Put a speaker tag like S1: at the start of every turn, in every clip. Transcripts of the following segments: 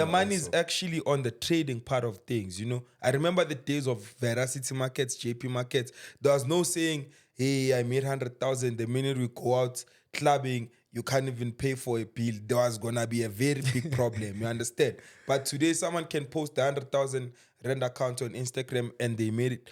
S1: The money is actually on the trading part of things, you know. I remember the days of Veracity markets, JP markets. There was no saying, hey, I made 100,000. The minute we go out clubbing, you can't even pay for a bill. There was going to be a very big problem, you understand? But today, someone can post the 100,000 rand account on Instagram and they made it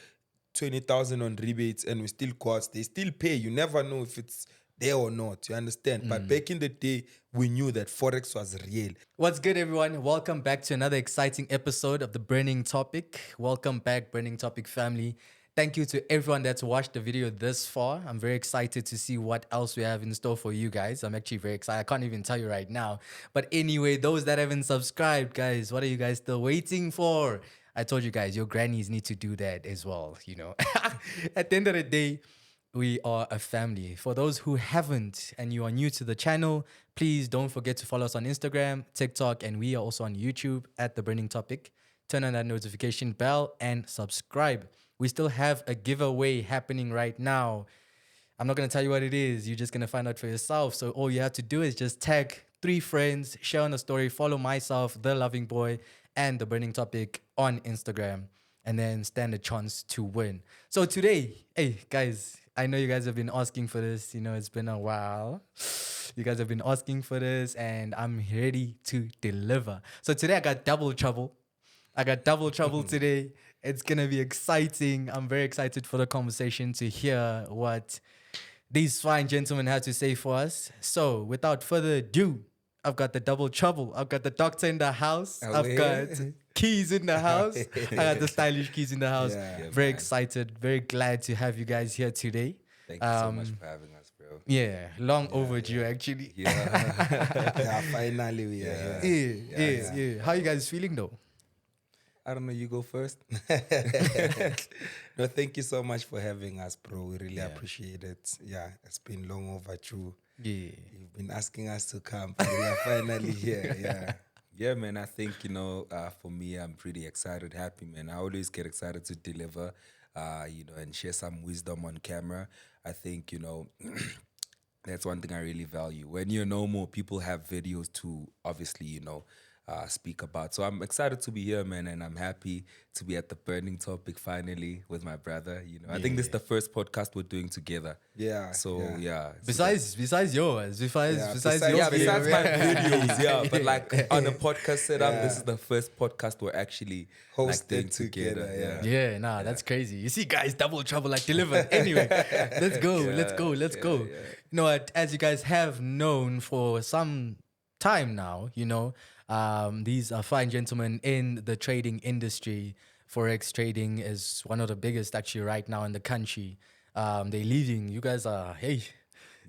S1: 20,000 on rebates and we still go out. They still pay. You never know if it's there or not, you understand? But back in the day, we knew that Forex was real.
S2: What's good, everyone? Welcome back to another exciting episode of The Burning Topic. Welcome back, Burning Topic family. Thank you to everyone that's watched the video this far. I'm very excited to see what else we have in store for you guys. I'm actually very excited. I can't even tell you right now. But anyway, those that haven't subscribed, guys, what are you guys still waiting for? I told you guys, your grannies need to do that as well, you know. At the end of the day, we are a family. For those who haven't and you are new to the channel, please don't forget to follow us on Instagram, TikTok, and we are also on YouTube at The Burning Topic. Turn on that notification bell and subscribe. We still have a giveaway happening right now. I'm not going to tell you what it is. You're just going to find out for yourself. So all you have to do is just tag 3 friends, share on a story, follow myself, The Loving Boy, and The Burning Topic on Instagram, and then stand a chance to win. So today, hey, guys, I know you guys have been asking for this. You know, it's been a while. You guys have been asking for this, and I'm ready to deliver. So today I got double trouble. Today. It's going to be exciting. I'm very excited for the conversation to hear what these fine gentlemen have to say for us. So without further ado, I've got the double trouble. I've got the doctor in the house. I've got keys in the house. I got the stylish keys in the house.
S3: Yeah,
S2: very
S3: man.
S2: excited. Very glad to have you guys here today.
S3: Thank you so much for having us, bro.
S2: Yeah, long overdue actually.
S3: Yeah.
S1: Yeah, finally we are here.
S2: Yeah. How you guys feeling though?
S3: I don't know, you go first.
S1: No, thank you so much for having us, bro. We really appreciate it. Yeah, it's been long overdue.
S2: Yeah.
S1: You've been asking us to come, but we are finally here. Yeah.
S3: Yeah, man, I think, for me, I'm pretty excited, happy, man. I always get excited to deliver, and share some wisdom on camera. I think, that's one thing I really value. When you're normal, people have videos to obviously, speak about. So I'm excited to be here, man, and I'm happy to be at The Burning Topic finally with my brother. I think this is the first podcast we're doing together.
S1: Yeah.
S3: So yeah.
S2: Besides yours, besides your
S3: Besides
S2: video.
S3: my videos, yeah. But like on a podcast setup, this is the first podcast we're actually
S1: Hosted
S3: doing
S1: together,
S3: Yeah.
S2: That's crazy. You see, guys, double trouble like delivered. Anyway, let's go. You know what? As you guys have known for some time now, these are fine gentlemen in the trading industry. Forex trading is one of the biggest actually right now in the country. They're leading. You guys are, you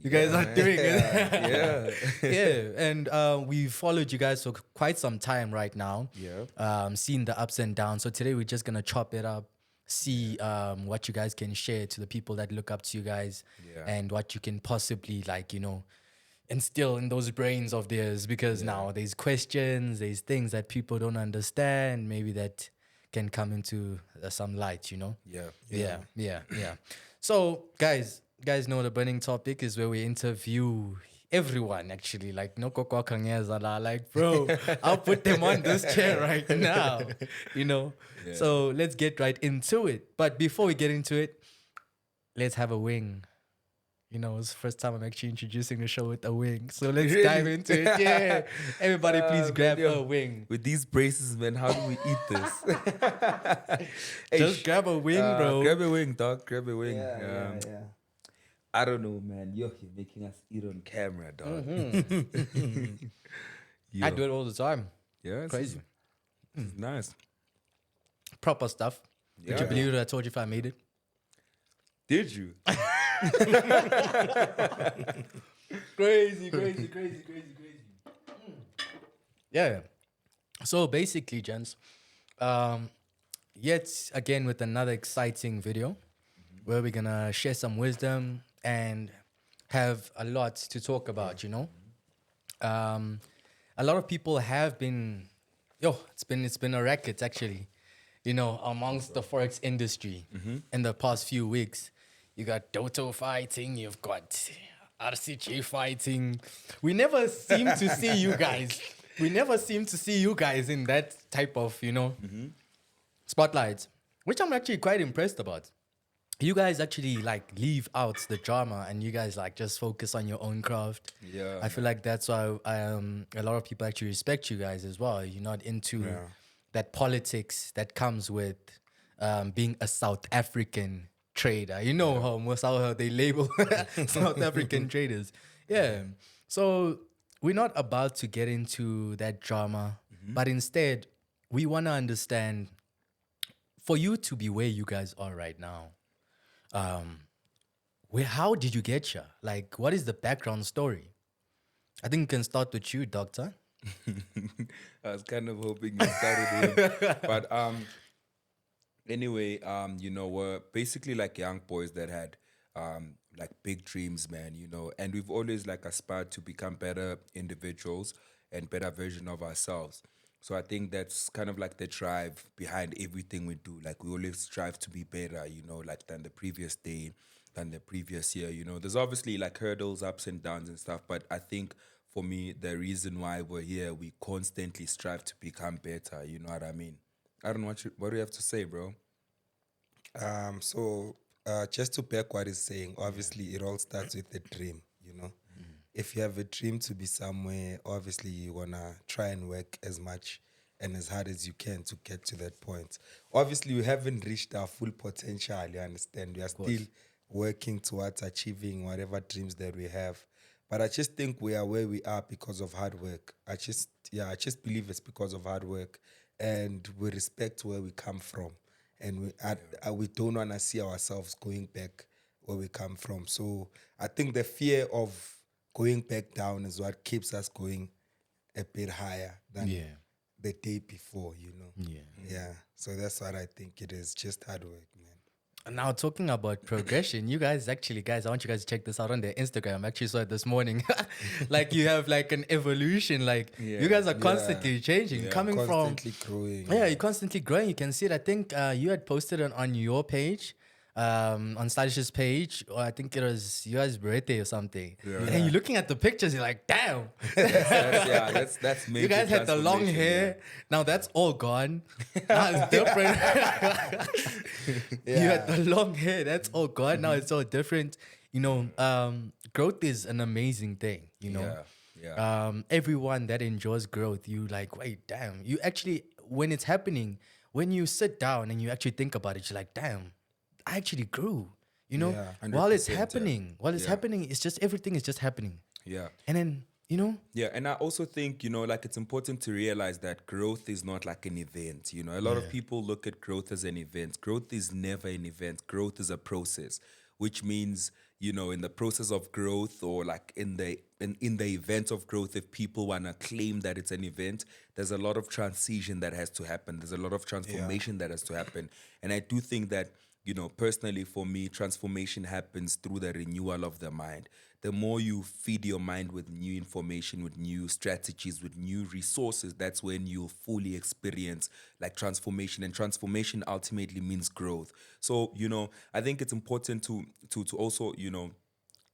S2: guys are doing it. Yeah. And we've followed you guys for quite some time right now.
S3: Yeah.
S2: Seen the ups and downs. So today we're just going to chop it up, see what you guys can share to the people that look up to you guys, and what you can possibly instill in those brains of theirs, because now there's questions, there's things that people don't understand, maybe that can come into some light, Yeah. So guys know The Burning Topic is where we interview everyone actually, like no kokwa kangeza la, like bro, I'll put them on this chair right now, So let's get right into it. But before we get into it, let's have a wing. It's the first time I'm actually introducing the show with a wing. So let's dive into it. Yeah. Everybody, please grab a wing.
S3: With these braces, man, how do we eat this?
S2: Just grab a wing, bro.
S3: Grab a wing, dog. Grab a wing.
S1: Yeah.
S3: I don't know, man. You're making us eat on camera, dog.
S2: I do it all the time.
S3: Yeah, it's
S2: Crazy.
S3: It's nice.
S2: Proper stuff. Would you believe it? I told you if I made it.
S3: Did you?
S2: Crazy. Yeah. So basically, gents, yet again with another exciting video where we're gonna share some wisdom and have a lot to talk about. A lot of people have been, it's been a racket actually, amongst the Forex industry in the past few weeks. You got Doto fighting, you've got RCG fighting. We never seem to see you guys we never seem to see you guys in that type of, spotlight, which I'm actually quite impressed about. You guys actually like leave out the drama and you guys like just focus on your own craft.
S3: Yeah,
S2: I feel like that's why a lot of people actually respect you guys as well. You're not into that politics that comes with being a South African trader. You know how most how they label South African traders. Yeah. So we're not about to get into that drama, but instead we want to understand for you to be where you guys are right now. How did you get here? Like, what is the background story? I think we can start with you, Doctor.
S3: I was kind of hoping you started him. But anyway, we're basically like young boys that had like big dreams, man, and we've always like aspired to become better individuals and better version of ourselves. So I think that's kind of like the drive behind everything we do. Like we always strive to be better, like than the previous day, than the previous year. There's obviously like hurdles, ups and downs and stuff, but I think for me, the reason why we're here, we constantly strive to become better. You know what I mean? I don't know what do you have to say, bro?
S1: So just to back what he's saying, obviously it all starts with a dream. If you have a dream to be somewhere, obviously you wanna try and work as much and as hard as you can to get to that point. Obviously, we haven't reached our full potential, you understand? We are still working towards achieving whatever dreams that we have. But I just think we are where we are because of hard work. I just believe it's because of hard work, and we respect where we come from, and we don't want to see ourselves going back where we come from. So I think the fear of going back down is what keeps us going a bit higher than the day before. Yeah. So that's what I think it is. Just hard work, man.
S2: Now talking about progression, you guys, I want you guys to check this out on their Instagram. I actually saw it this morning. Like you have like an evolution. Like you guys are constantly changing, coming
S1: Constantly growing.
S2: Yeah, you're constantly growing. You can see it. I think you had posted it on your page, on Stylish's page, or I think it was your guys' birthday or something. And then you're looking at the pictures, you're like, damn.
S3: That's major.
S2: You guys had the long hair. Now that's all gone. Now it's different. You had the long hair. That's all gone. Now it's all different. Growth is an amazing thing. Everyone that enjoys growth, you like, wait, damn. You actually, when it's happening, when you sit down and you actually think about it, you're like, damn, I actually grew. While it's happening, it's just everything is just happening.
S3: Yeah.
S2: And then,
S3: Yeah, and I also think, like it's important to realize that growth is not like an event. A lot of people look at growth as an event. Growth is never an event. Growth is a process, which means, in the process of growth, or like in the event of growth, if people want to claim that it's an event, there's a lot of transition that has to happen. There's a lot of transformation that has to happen. And I do think that, personally for me, transformation happens through the renewal of the mind. The more you feed your mind with new information, with new strategies, with new resources, that's when you'll fully experience like transformation. And transformation ultimately means growth. So, I think it's important to also,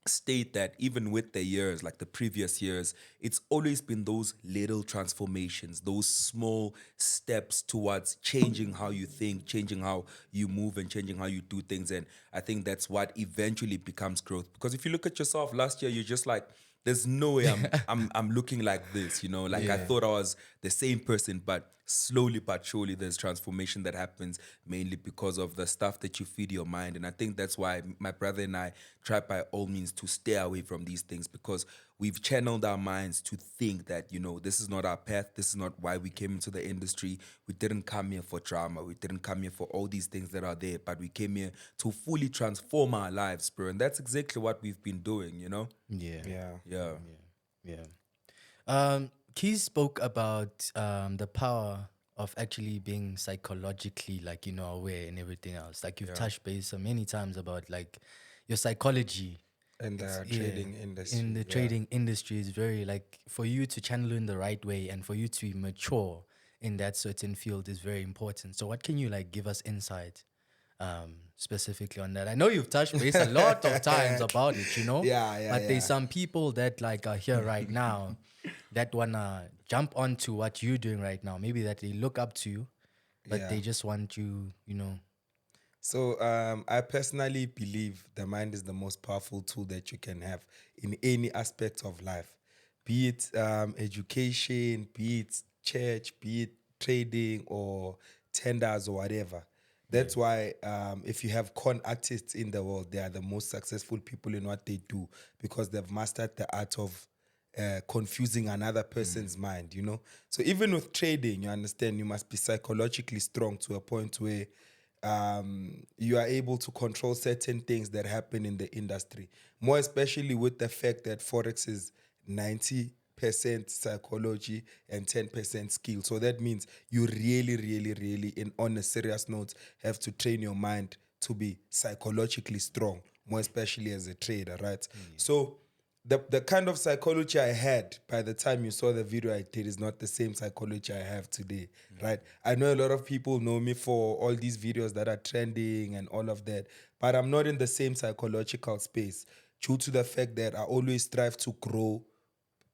S3: state that even with the years, like the previous years, it's always been those little transformations, those small steps towards changing how you think, changing how you move, and changing how you do things. And I think that's what eventually becomes growth. Because if you look at yourself last year, you're just like, there's no way I'm looking like this, I thought I was the same person, but slowly but surely there's transformation that happens, mainly because of the stuff that you feed your mind. And I think that's why my brother and I try by all means to stay away from these things, because we've channeled our minds to think that, this is not our path. This is not why we came into the industry. We didn't come here for drama. We didn't come here for all these things that are there, but we came here to fully transform our lives, bro. And that's exactly what we've been doing,
S2: Keys spoke about the power of actually being psychologically aware and everything else. Like you've touched base so many times about like your psychology.
S1: And the trading industry.
S2: In the trading industry is very like, for you to channel in the right way and for you to mature in that certain field is very important. So what can you like give us insight specifically on that. I know you've touched base a lot of times about it,
S1: Yeah,
S2: but
S1: yeah.
S2: there's some people that like are here right now that wanna jump onto what you're doing right now. Maybe that they look up to you, but
S1: Yeah.
S2: they just want you,
S1: So I personally believe the mind is the most powerful tool that you can have in any aspect of life, be it education, be it church, be it trading or tenders or whatever. That's why if you have con artists in the world, they are the most successful people in what they do because they've mastered the art of confusing another person's mind. So even with trading, you understand, you must be psychologically strong to a point where you are able to control certain things that happen in the industry. More especially with the fact that Forex is 90% psychology and 10% skill. So that means you really, really, really, on a serious note, have to train your mind to be psychologically strong, more especially as a trader, right? So the kind of psychology I had by the time you saw the video I did is not the same psychology I have today, right? I know a lot of people know me for all these videos that are trending and all of that, but I'm not in the same psychological space due to the fact that I always strive to grow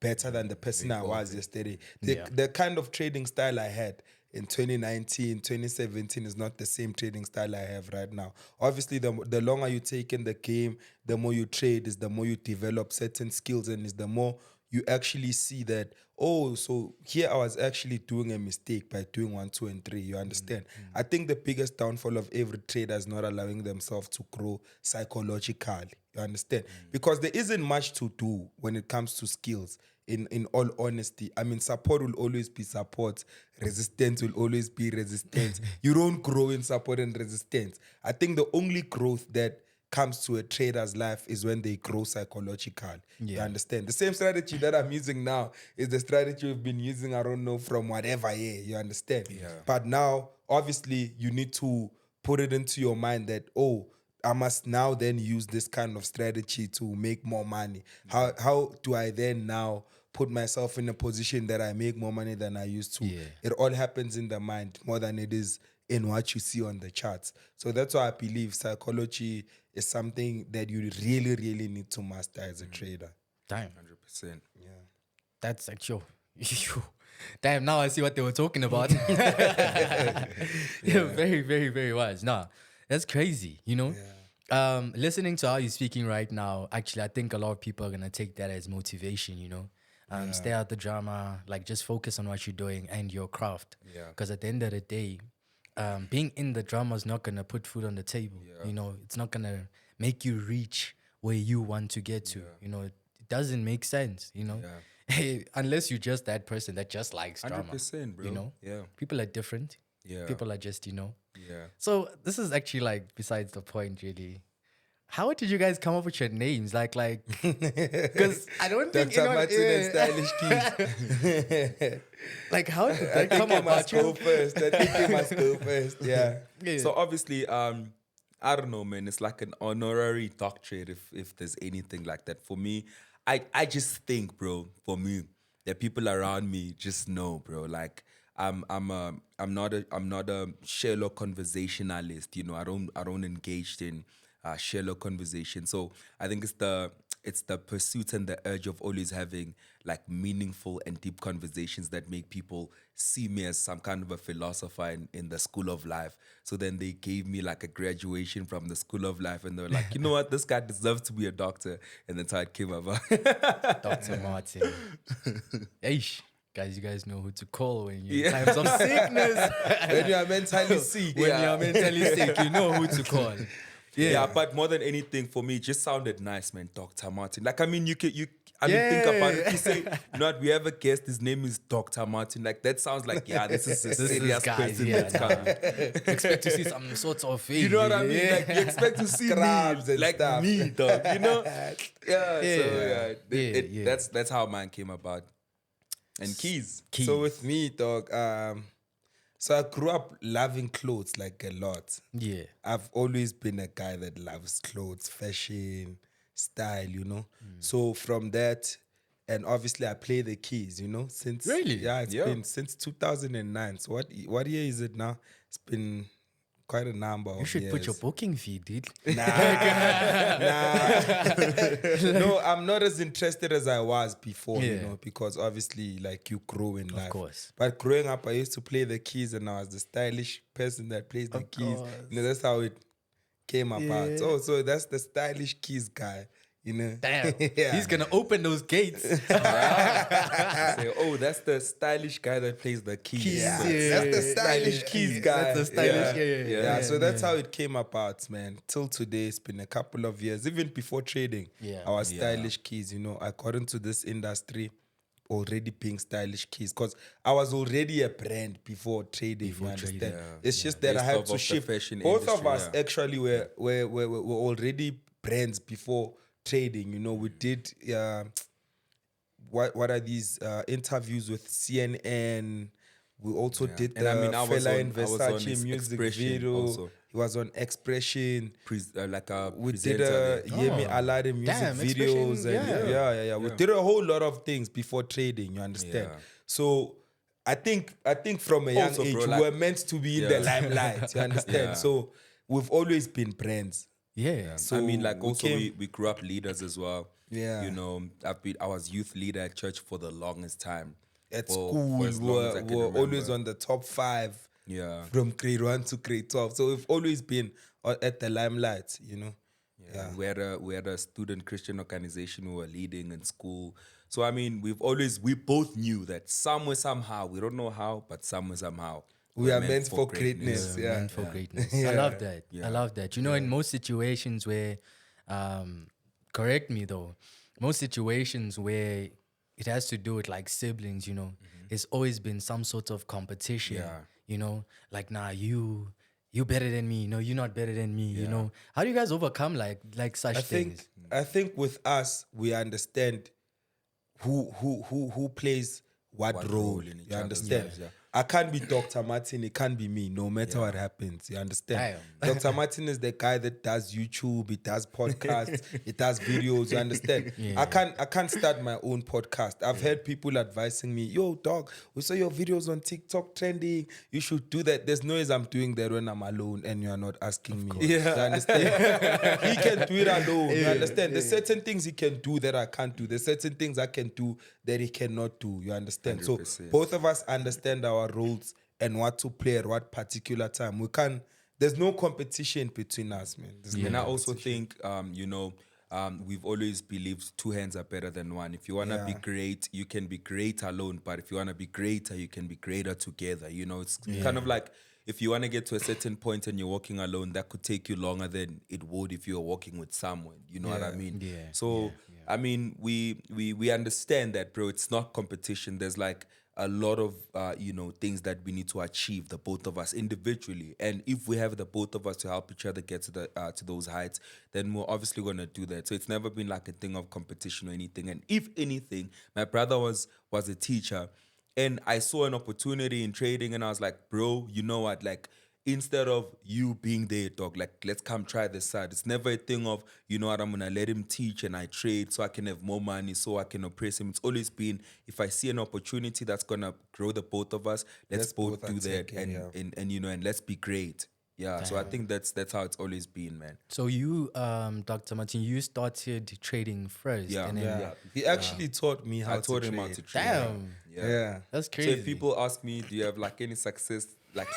S1: better than the person I was yesterday. The kind of trading style I had in 2019, 2017 is not the same trading style I have right now. Obviously, the longer you take in the game, the more you trade, is the more you develop certain skills, and is the more you actually see that, oh, so here I was actually doing a mistake by doing 1, 2, and 3. You understand? I think the biggest downfall of every trader is not allowing themselves to grow psychologically. You understand? Because there isn't much to do when it comes to skills. In all honesty, I mean, support will always be support. Resistance will always be resistance. You don't grow in support and resistance. I think the only growth that comes to a trader's life is when they grow psychological. You understand? The same strategy that I'm using now is the strategy we've been using, I don't know, from whatever year. You understand? But now, obviously, you need to put it into your mind that, oh, I must now then use this kind of strategy to make more money. How do I then now put myself in a position that I make more money than I used to? It all happens in the mind more than it is in what you see on the charts. So that's why I believe psychology is something that you really, really need to master as a trader.
S2: damn,
S3: 100%.
S2: that's actual. Damn, now I see what they were talking about. Very, very, very wise. Nah, that's crazy. Listening to how you're speaking right now, actually, I think a lot of people are going to take that as motivation. Stay out the drama, like just focus on what you're doing and your craft. Because at the end of the day, being in the drama is not going to put food on the table. It's not going to make you reach where you want to get to. It doesn't make sense, unless you're just that person that just likes drama.
S3: 100%, bro. Yeah.
S2: People are different.
S3: Yeah.
S2: People are just,
S3: Yeah.
S2: So this is actually like besides the point, really. How did you guys come up with your names? Like, because I don't think
S1: Dr. Martin and Stylish Keys.
S2: like, how did
S1: I
S2: that
S1: think
S2: come
S1: you
S2: about?
S1: must go first. I think you must go first. Yeah.
S3: So obviously, I don't know, man. It's like an honorary doctorate, if there's anything like that. For me, I just think, bro, for me, that people around me just know, bro. Like I'm not a shallow conversationalist. I don't engage in shallow conversation. So I think it's the pursuit and the urge of always having like meaningful and deep conversations that make people see me as some kind of a philosopher in the school of life. So then they gave me like a graduation from the school of life, and they were like, you know what, this guy deserves to be a doctor. And that's how it came about.
S2: Dr. Martin. Eish. Guys, you guys know who to call when you're in times of sickness.
S1: When you are mentally sick.
S2: When you're mentally sick, you know who to call.
S3: Yeah, but more than anything, for me, it just sounded nice, man. Dr. Martin. Like, I mean, think about it. You say, you know what, we have a guest, his name is Dr. Martin. Like, that sounds like, yeah, this is a serious person that's coming.
S2: Expect to see some sorts of thing.
S3: You know what I mean? Like, you expect to see
S1: Crabs
S3: me,
S1: and
S3: like
S1: stuff.
S3: me, dog. That's how mine came about. And keys.
S1: So with me, dog, so I grew up loving clothes like a lot.
S2: Yeah.
S1: I've always been a guy that loves clothes, fashion, style. So from that, and obviously I play the keys, since
S2: Really?
S1: it's been since 2009. So what year is it now? It's been quite a number.
S2: You should put your booking fee, dude.
S1: Nah. No, I'm not as interested as I was before, you
S2: Yeah.
S1: know, because obviously, like, you grow in life.
S2: Of course.
S1: But growing up, I used to play the keys, and I was the stylish person that plays the keys. You know, that's how it came about.
S2: Yeah.
S1: So that's the stylish keys guy, you know.
S2: Damn.
S1: Yeah.
S2: He's gonna open those gates.
S3: Say, oh, that's the stylish guy that plays the keys.
S1: Yeah.
S3: So
S1: That's the stylish keys guy.
S2: That's the stylish.
S1: Yeah, so that's how it came about, man. Till today, it's been a couple of years. Even before trading,
S2: Yeah.
S1: our stylish keys, you know, I got into this industry already being stylish keys because I was already a brand before trading. You understand? It's just that I
S3: Based
S1: had
S3: off
S1: to
S3: of the
S1: shift.
S3: fashion
S1: Both of
S3: industry,
S1: us actually were already brands before trading. You know, we did what are these interviews with CNN. We also did
S3: And
S1: the
S3: I mean, I was
S1: Fela
S3: on-
S1: and
S3: I was on
S1: Versace
S3: his
S1: music
S3: Expression
S1: video.
S3: also.
S1: He was on Expression.
S3: like a
S1: We did
S3: presenter there.
S1: Yemi Alade music
S2: Damn,
S1: videos.
S2: Expression,
S1: And yeah. We did a whole lot of things before trading, you understand?
S3: Yeah.
S1: So I think from a young
S3: Also,
S1: age,
S3: bro,
S1: we
S3: like-
S1: were meant to be in the limelight, you understand?
S3: Yeah.
S1: So we've always been brands.
S2: Yeah.
S1: So
S3: I mean, like,
S1: we
S3: also
S1: came-
S3: we grew up leaders as well.
S1: Yeah.
S3: You know, I was youth leader at church for the longest time.
S1: At
S3: For
S1: school,
S3: as
S1: we
S3: long as I
S1: were
S3: can
S1: always
S3: remember.
S1: on the top 5
S3: Yeah.
S1: from grade 1 to grade 12. So we've always been at the limelight, you know? Yeah.
S3: We had a student Christian organization we were leading in school. So I mean, we both knew that somewhere, somehow, we don't know how, but somewhere, somehow,
S1: We
S3: we're
S1: are meant for greatness. Yeah.
S2: Meant for greatness. I love that. I love that. You know, in most situations where, correct me though, most situations where it has to do with like siblings, you know, it's always been some sort of competition.
S3: Yeah.
S2: You know, like, nah, you better than me. No, you're not better than me. You know, how do you guys overcome like such things?
S1: I think with us we understand who plays what role.
S3: in each
S1: You
S3: other's
S1: understand?
S3: lives, yeah.
S1: I can't be Dr. Martin. It can't be me. No matter what happens, you understand? Dr. Martin is the guy that does YouTube. He does podcasts. He does videos. You understand? I can't start my own podcast. I've heard people advising me, "Yo, dog, we saw your videos on TikTok trending. You should do that." There's no ways I'm doing that when I'm alone and you're not asking me. You understand? He can do it alone. You understand? There's certain things he can do that I can't do. There's certain things I can do that he cannot do. You understand?
S3: 100%.
S1: So both of us understand our roles and what to play at what particular time. We can't. There's no competition between us, man. There's no
S3: And I also
S1: competition.
S3: think, you know, we've always believed 2 hands are better than one. If you want to be great, you can be great alone. But if you want to be greater, you can be greater together. You know, it's kind of like if you want to get to a certain point and you're walking alone, that could take you longer than it would if you were walking with someone. You know what I mean?
S2: Yeah.
S3: So, I mean, we understand that, bro. It's not competition. There's like a lot of you know, things that we need to achieve, the both of us individually, and if we have the both of us to help each other get to those heights, then we're obviously gonna do that. So it's never been like a thing of competition or anything. And if anything, my brother was a teacher, and I saw an opportunity in trading, and I was like, bro, you know what, like, instead of you being there, dog, like, let's come try this side. It's never a thing of, you know what, I'm gonna let him teach and I trade so I can have more money, so I can oppress him. It's always been, if I see an opportunity that's gonna grow the both of us, let's both do that,
S1: take it,
S3: and you know, and let's be great. Yeah. So I think that's how it's always been, man.
S2: So you, Dr. Martin, you started trading first.
S3: Yeah.
S2: And then,
S1: Yeah. He actually taught me how
S3: I taught
S1: to
S3: him how
S1: trade.
S3: to trade.
S2: Damn.
S1: Yeah.
S2: That's
S3: So
S2: crazy.
S3: if people ask me, do you have like any success, like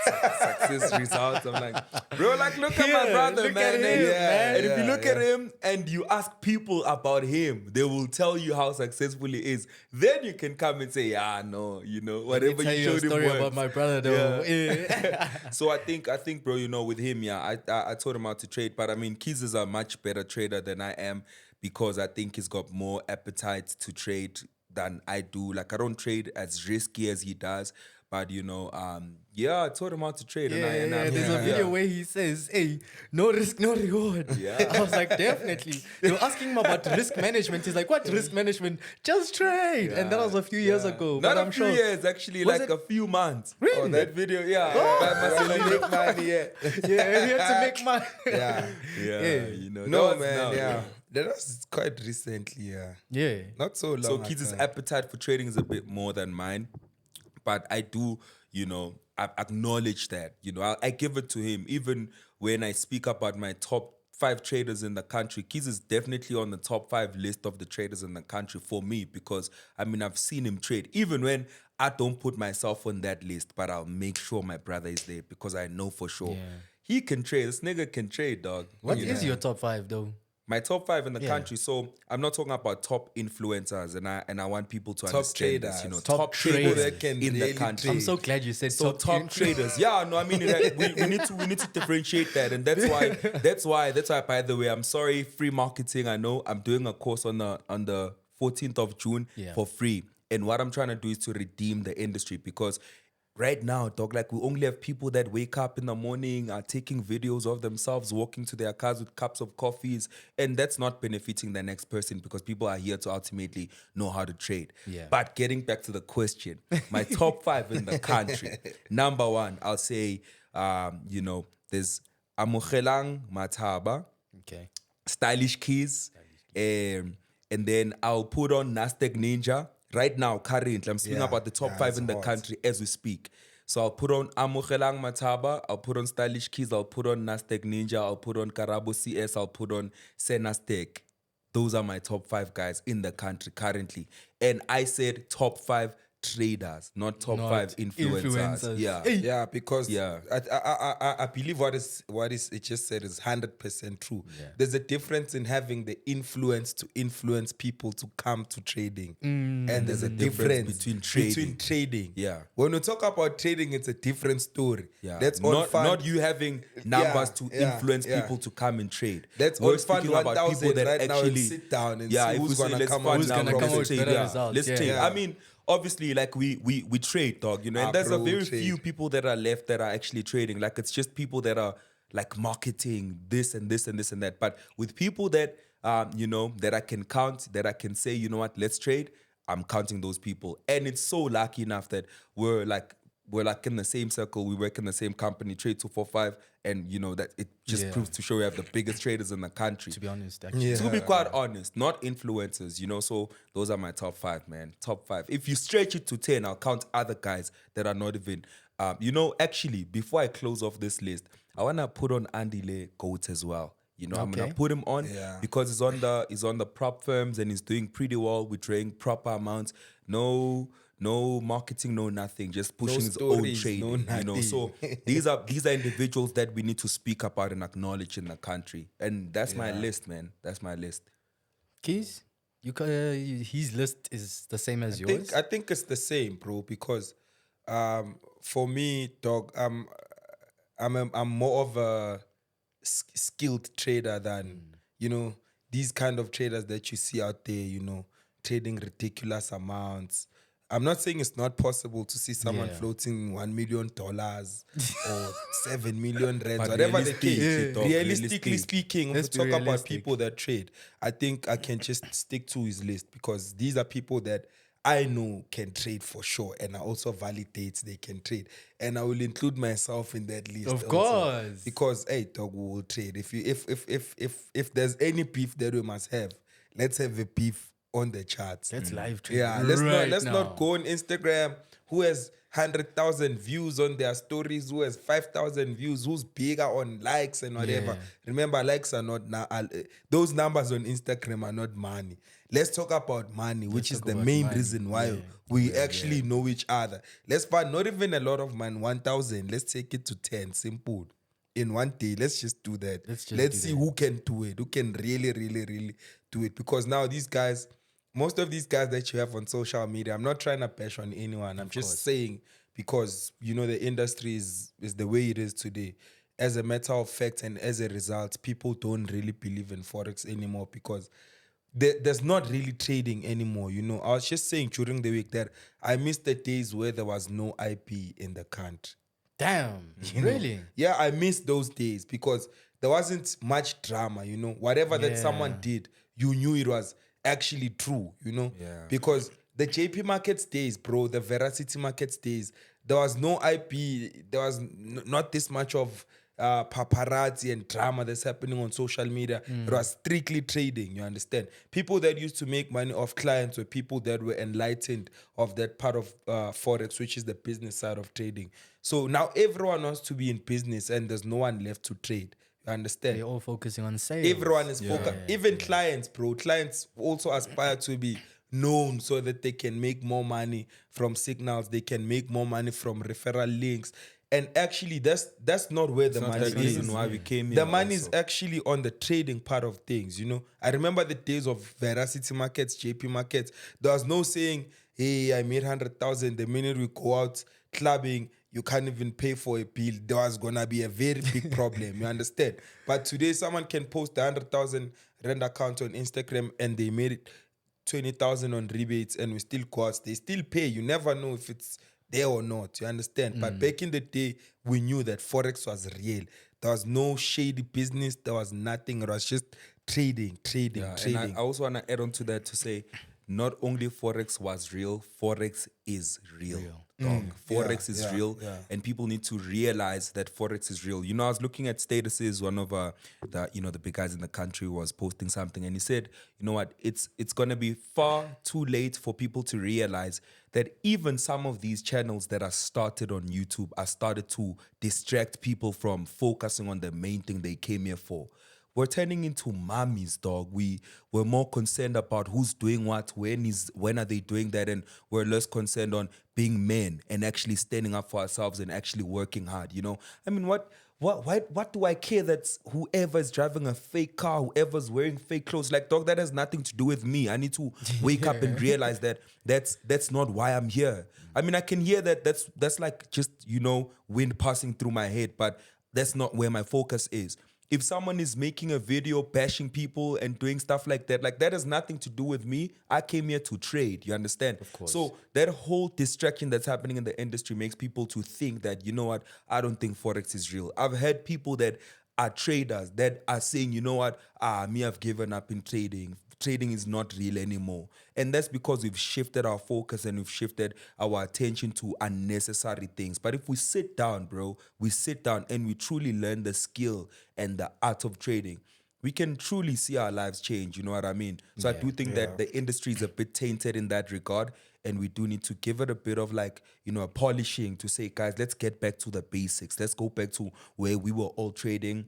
S3: success results, I'm like, bro, like, look at my brother,
S2: look
S3: man.
S2: at him,
S3: And,
S2: man.
S3: and if you look at him and you ask people about him, they will tell you how successful he is. Then you can come and say, yeah, no, you know, whatever
S2: tell
S3: you
S2: you a
S3: showed him
S2: story
S3: works.
S2: about my brother though. Yeah.
S3: So I think, bro, you know, with him, yeah, I taught him how to trade. But I mean, Keys is a much better trader than I am, because I think he's got more appetite to trade than I do. Like, I don't trade as risky as he does. But, you know, yeah, I taught him how to trade.
S2: There's a video where he says, "Hey, no risk, no reward."
S3: Yeah.
S2: I was like, definitely. They were asking him about risk management. He's like, "What risk management? Just trade." And that was a few years ago.
S3: Not
S2: but
S3: a
S2: I'm
S3: few
S2: sure.
S3: years, actually,
S2: Was
S3: like
S2: it-
S3: a few months.
S2: Really?
S3: Oh, that video, yeah.
S1: Make money, yeah.
S2: Yeah, he had to make money.
S1: Yeah.
S3: Yeah, you know.
S1: No,
S3: that was
S1: man,
S3: now,
S1: yeah.
S3: bro.
S1: That was quite recently, yeah.
S2: Yeah.
S1: Not so long
S3: So Keys'
S1: ago.
S3: appetite for trading is a bit more than mine. But I do, you know, I acknowledge that. You know, I give it to him. Even when I speak about my top 5 traders in the country, Keys is definitely on the top 5 list of the traders in the country for me, because I mean, I've seen him trade, even when I don't put myself on that list, but I'll make sure my brother is there because I know for sure he can trade. This nigga can trade, dog.
S2: What is your top 5 though?
S3: My top 5 in the country. So I'm not talking about top influencers, and I want people to understand
S1: traders.
S3: this. You know,
S2: Top
S3: traders
S2: traders
S1: that can
S3: in the
S1: really
S3: country.
S2: I'm so glad you said
S3: So top traders. Yeah, no, I mean like, we need to differentiate that, and that's why. By the way, I'm sorry, free marketing. I know I'm doing a course on the 14th of June for free, and what I'm trying to do is to redeem the industry, because right now, dog, like we only have people that wake up in the morning, are taking videos of themselves walking to their cars with cups of coffees, and that's not benefiting the next person, because people are here to ultimately know how to trade.
S2: Yeah.
S3: But getting back to the question, my top 5 in the country. Number 1, I'll say, you know, there's Amogelang Mataba,
S2: Okay.
S3: StylishKeys, and then I'll put on Nasdaq Ninja. Right now, currently, I'm speaking about the top 5 in the country as we speak. So I'll put on Amogelang Mataba, I'll put on StylishKeys, I'll put on Nasdaq Ninja, I'll put on Karabo CS, I'll put on Senastec. Those are my top 5 guys in the country currently. And I said top 5 traders, not top 5 influencers. Yeah.
S1: Yeah, because
S3: Yeah.
S1: I believe what is it just said is 100% true. There's a difference in having the influence to influence people to come to trading, and there's a difference
S3: between
S1: trading.
S3: Yeah.
S1: When we talk about trading, it's a different story.
S3: Yeah.
S1: That's all
S3: not,
S1: fun.
S3: not you having numbers to
S1: yeah,
S3: influence
S1: yeah.
S3: people to come and trade.
S1: That's
S3: We're
S1: all fun.
S3: speaking about
S1: 1,000
S3: people that
S1: right now, and
S3: actually
S1: sit down and see
S3: if
S1: who's
S3: we say
S1: gonna
S3: let's
S1: come
S3: find
S1: out
S2: Who's gonna
S3: numbers,
S2: come out
S3: let's
S2: with
S3: trade,
S2: better
S3: yeah.
S2: results,
S3: Let's
S2: yeah.
S3: trade.
S1: Yeah.
S3: I mean, obviously, like we trade, dog, you know, and there's a
S1: bro,
S3: very
S1: trade.
S3: few people that are left that are actually trading. Like it's just people that are like marketing this and this and this and that. But with people that you know, that I can count, that I can say, you know what, let's trade, I'm counting those people. And it's so lucky enough that we're like in the same circle, we work in the same company, Trade 245, and you know that it just proves to show we have the biggest traders in the country.
S2: To be honest, actually.
S3: To be quite honest, not influencers, you know. So those are my top 5, man. Top 5. If you stretch it to 10, I'll count other guys that are not even. You know, actually, before I close off this list, I wanna put on Andile Goat as well. You know, I'm gonna
S2: Okay.
S3: put him on because he's on the prop firms and he's doing pretty well. We're trading proper amounts. No marketing, no nothing. Just pushing his own
S1: stories,
S3: trading.
S1: no
S3: You know, so these are individuals that we need to speak about and acknowledge in the country. And that's my list, man. That's my list.
S2: Keys, his list is the same as yours.
S1: I think it's the same, bro. Because for me, dog, I'm more of a skilled trader than you know these kind of traders that you see out there. You know, trading ridiculous amounts. I'm not saying it's not possible to see someone
S2: Yeah.
S1: floating $1 million or 7 million rands,
S3: But
S1: whatever the case.
S3: realistic, dog,
S1: Realistically
S3: realistic.
S1: speaking, if we
S2: Let's be
S1: talk about
S2: realistic.
S1: people that trade, I think I can just stick to his list because these are people that I know can trade for sure, and I also validate they can trade, and I will include myself in that list.
S2: Of
S1: also.
S2: course.
S1: Because hey, dog, we will trade. If there's any beef that we must have, let's have a beef on the charts.
S2: That's live trade.
S1: Yeah, let's not go on Instagram. Who has 100,000 views on their stories? Who has 5,000 views? Who's bigger on likes and whatever?
S2: Yeah.
S1: Remember, likes are not those numbers on Instagram are not money. Let's talk about money, which is
S2: talk
S1: the
S2: about
S1: main
S2: money.
S1: reason why we actually know each other. Let's find not even a lot of money, 1,000. Let's take it to 10. Simple. In one day, let's just do that.
S2: Let's
S1: Let's
S2: do
S1: see who can do it, who can really do it. Because now these guys, most of these guys that you have on social media, I'm not trying to bash on anyone. I'm just saying because you know the industry is the way it is today. As a matter of fact, and as a result, people don't really believe in Forex anymore because there's not really trading anymore. You know, I was just saying during the week that I missed the days where there was no IP in the country.
S2: Damn.
S1: You know?
S2: Really?
S1: Yeah, I miss those days because there wasn't much drama, you know. Whatever that someone did, you knew it was actually true, you know.
S3: Yeah.
S1: Because the JP Markets days, bro, the Veracity Markets days, there was no IP, there was not this much of paparazzi and drama that's happening on social media. It was strictly trading, you understand? People that used to make money off clients were people that were enlightened of that part of Forex, which is the business side of trading. So now everyone wants to be in business and there's no one left to trade. You understand?
S2: They're all focusing on sales.
S1: Everyone is focused. Even clients, bro. Clients also aspire to be known so that they can make more money from signals. They can make more money from referral links. And actually, that's not where the
S3: It's not
S1: money
S3: the
S1: is.
S3: reason why we came here.
S1: The money is
S3: also.
S1: actually on the trading part of things, I remember the days of Veracity markets, JP markets. There was no saying, hey, I made 100,000. The minute we go out clubbing, you can't even pay for a bill. There was going to be a very big problem, you understand? But today, someone can post the 100,000 rand account on Instagram and they made it 20,000 on rebates and we still go out. They still pay. You never know if it's there or not, you understand? But back in the day, we knew that Forex was real. There was no shady business. There was nothing. It was just trading.
S3: And I also want to add on to that to say, not only Forex was real, Forex is real. Dog. Forex is real, and people need to realize that Forex is real. I was looking at statuses. One of the big guys in the country was posting something, and he said, "You know what? It's gonna be far too late for people to realize that even some of these channels that are started on YouTube are started to distract people from focusing on the main thing they came here for." We're turning into mummies, dog. We're more concerned about who's doing what, when are they doing that, and we're less concerned on being men and actually standing up for ourselves and actually working hard. I mean, what do I care that whoever's driving a fake car, whoever's wearing fake clothes, like, dog, that has nothing to do with me. I need to wake up and realize that that's not why I'm here. I mean, I can hear that that's like just wind passing through my head, but that's not where my focus is. If someone is making a video bashing people and doing stuff like that has nothing to do with me. I came here to trade, you understand? Of course. So that whole distraction that's happening in the industry makes people to think that, you know what, I don't think Forex is real. I've heard people that are traders that are saying, you know what, I've given up in trading. Trading is not real anymore. And that's because we've shifted our focus and we've shifted our attention to unnecessary things. But if we sit down, bro, and we truly learn the skill and the art of trading, we can truly see our lives change. You know what I mean? So I do think that the industry is a bit tainted in that regard. And we do need to give it a bit of a polishing to say, guys, let's get back to the basics. Let's go back to where we were all trading.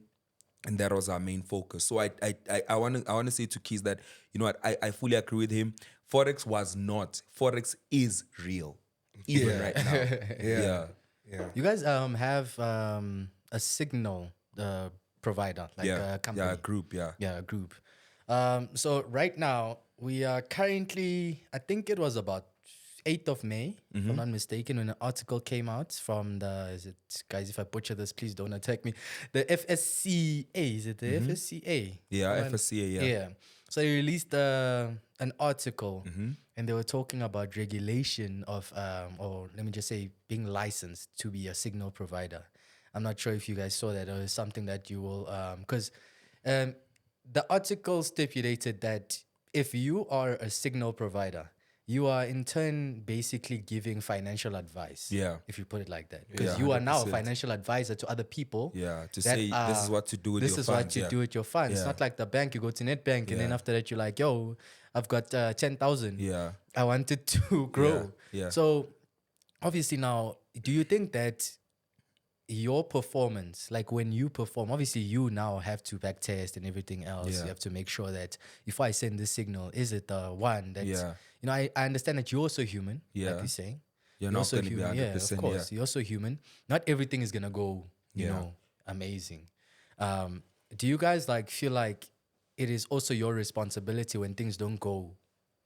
S3: And that was our main focus. So I want to say to Keys that, you know what, I fully agree with him. Forex is real, even right now.
S2: You guys have a signal provider, like a company.
S3: Yeah, a group,
S2: Yeah, a group. So right now we are currently, I think it was about 8th of May, if I'm not mistaken, when an article came out from guys, if I butcher this, please don't attack me. The FSCA, is it the FSCA?
S3: Yeah, FSCA, yeah.
S2: Yeah. So they released an article and they were talking about regulation of, or let me just say, being licensed to be a signal provider. I'm not sure if you guys saw that, or it's something that you will, because the article stipulated that if you are a signal provider, you are in turn basically giving financial advice. Yeah. If you put it like that. Because you are now a financial advisor to other people.
S3: Yeah. To say this is what to do with your funds.
S2: This is what you do with your funds. It's not like the bank, you go to Netbank and then after that you're like, yo, I've got 10,000.
S3: Yeah.
S2: I wanted to grow.
S3: Yeah.
S2: So obviously now, do you think that your performance, like when you perform, obviously you now have to back test and everything else. You have to make sure that if I send this signal, is it the one that I understand that you're also human, like you're saying.
S3: You're not going to be 100%.
S2: Yeah, of course. You're also human. Not everything is gonna go, you know, amazing. Do you guys feel like it is also your responsibility when things don't go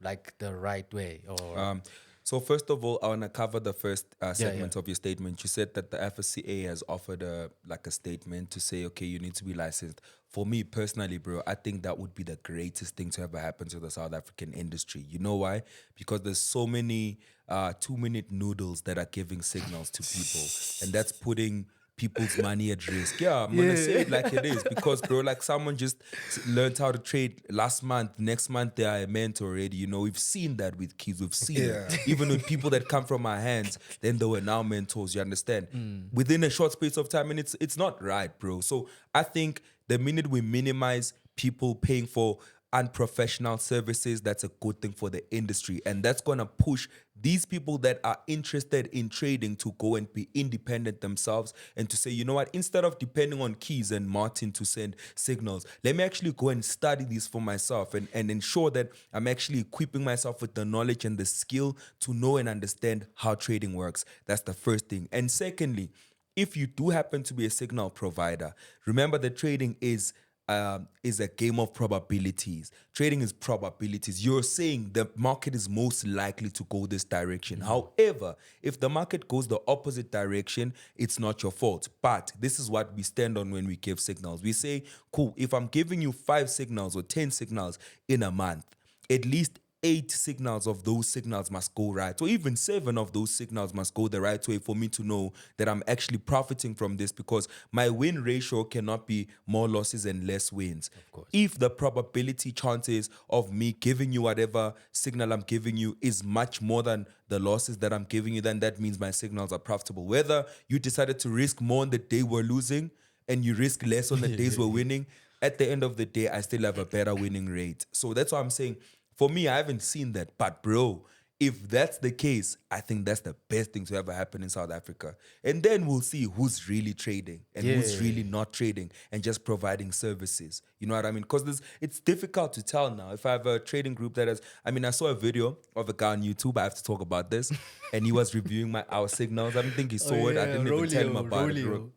S2: like the right way? Or
S3: so first of all, I want to cover the first segment of your statement. You said that the FSCA has offered a statement to say, okay, you need to be licensed. For me personally, bro, I think that would be the greatest thing to ever happen to the South African industry. You know why? Because there's so many 2-minute noodles that are giving signals to people. And that's putting people's money at risk. Yeah, I'm gonna say it like it is, because bro, like someone just learned how to trade last month. Next month they are a mentor already. You know, we've seen that with kids. We've seen it even with people that come from our hands. Then they were now mentors. You understand? Within a short space of time, and it's not right, bro. So I think the minute we minimize people paying for unprofessional services, that's a good thing for the industry, and that's going to push these people that are interested in trading to go and be independent themselves, and to say, you know what, instead of depending on Keys and Martin to send signals, let me actually go and study these for myself, and ensure that I'm actually equipping myself with the knowledge and the skill to know and understand how trading works. That's the first thing. And secondly, if you do happen to be a signal provider, remember that trading is a game of probabilities. Trading is probabilities. You're saying the market is most likely to go this direction. However, if the market goes the opposite direction, it's not your fault. But this is what we stand on when we give signals. We say, cool, if I'm giving you 5 signals or 10 signals in a month, at least 8 signals of those signals must go right, or even 7 of those signals must go the right way for me to know that I'm actually profiting from this, because my win ratio cannot be more losses and less wins. Of course. If the probability chances of me giving you whatever signal I'm giving you is much more than the losses that I'm giving you, then that means my signals are profitable. Whether you decided to risk more on the day we're losing and you risk less on the days we're winning, at the end of the day, I still have a better winning rate. So that's why I'm saying, for me, I haven't seen that. But bro, if that's the case, I think that's the best thing to ever happen in South Africa. And then we'll see who's really trading and who's really not trading and just providing services. You know what I mean? Because it's difficult to tell now. If I have a trading group that has, I mean, I saw a video of a guy on YouTube. I have to talk about this. And he was reviewing our signals. I don't think he saw it. I didn't even tell him about it, bro.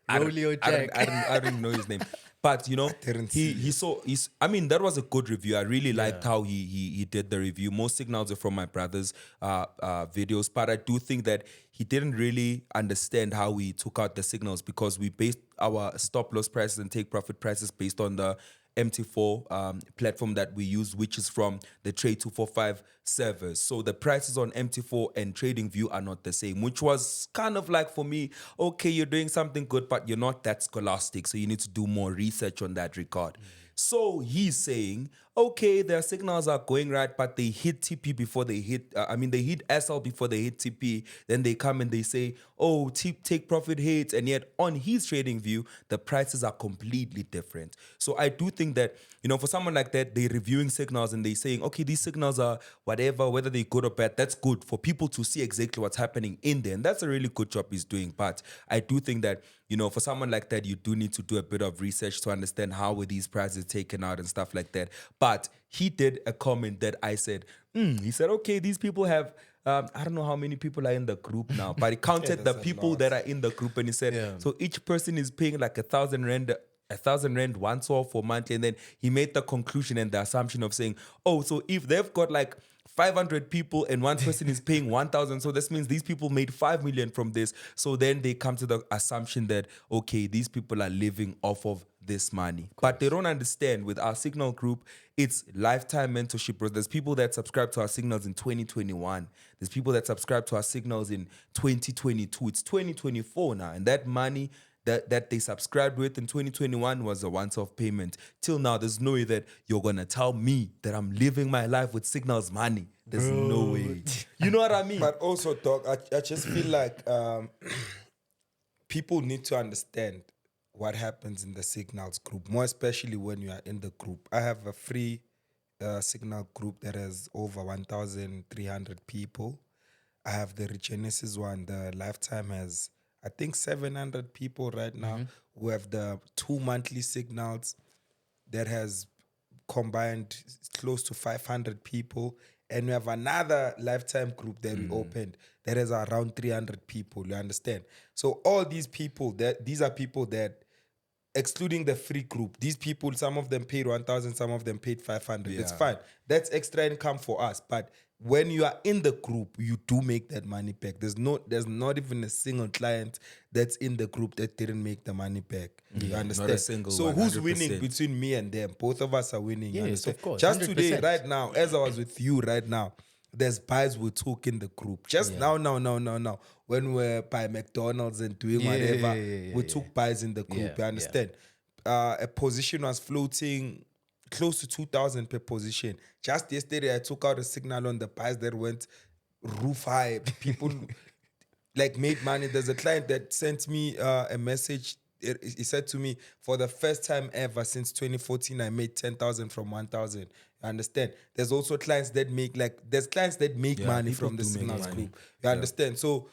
S2: Rolio Jack.
S3: I don't know his name. But you know, I mean, that was a good review. I really liked how he did the review. Most signals are from my brother's videos, but I do think that he didn't really understand how we took out the signals, because we based our stop loss prices and take profit prices based on the MT4 platform that we use, which is from the Trade 245 servers. So the prices on MT4 and TradingView are not the same, which was kind of like, for me, okay, you're doing something good, but you're not that scholastic, so you need to do more research on that regard. So he's saying, okay, their signals are going right, but they hit TP before they hit, they hit SL before they hit TP. Then they come and they say, oh, take profit hits. And yet on his trading view, the prices are completely different. So I do think that, you know, for someone like that, they're reviewing signals and they're saying, okay, these signals are whatever, whether they're good or bad, that's good for people to see exactly what's happening in there. And that's a really good job he's doing. But I do think that, you know, for someone like that, you do need to do a bit of research to understand how were these prices taken out and stuff like that. But he did a comment that I said, he said, okay, these people have, I don't know how many people are in the group now, but he counted the people that are in the group, and he said, so each person is paying like 1,000 rand, 1,000 rand once off for monthly. And then he made the conclusion and the assumption of saying, oh, so if they've got like 500 people and one person is paying 1,000, so this means these people made 5 million from this. So then they come to the assumption that, okay, these people are living off of this money. But they don't understand, with our signal group, it's lifetime mentorship, bro. There's people that subscribe to our signals in 2021. There's people that subscribe to our signals in 2022. It's 2024 now, and that money that they subscribed with in 2021 was a once-off payment. Till now, there's no way that you're gonna tell me that I'm living my life with signals money. There's no way. You know what I mean?
S1: But also, Doc, I just feel like people need to understand what happens in the signals group, more especially when you are in the group. I have a free signal group that has over 1,300 people. I have the Regenesis one. The Lifetime has, I think, 700 people right now who have the 2 monthly signals that has combined close to 500 people. And we have another Lifetime group that we opened that has around 300 people, you understand? So all these people, these are people that, excluding the free group, these people, some of them paid 1,000, some of them paid 500. It's fine. That's extra income for us. But when you are in the group, you do make that money back. There's not even a single client that's in the group that didn't make the money back. You understand?
S3: Not a single
S1: so
S3: 100%.
S1: Who's winning between me and them? Both of us are winning. You
S2: Yes,
S1: understand?
S2: of course.
S1: Just
S2: 100%.
S1: today, right now, as I was with you right now, there's buys we took in the group. Just now. When we're by McDonald's and doing whatever, we took buys in the group. You understand? A position was floating close to 2,000 per position. Just yesterday, I took out a signal on the buys that went roof high. People like made money. There's a client that sent me a message. He said to me, for the first time ever since 2014, I made 10,000 from 1,000. You understand? There's also clients that make there's clients that make money from the signals group. You understand? So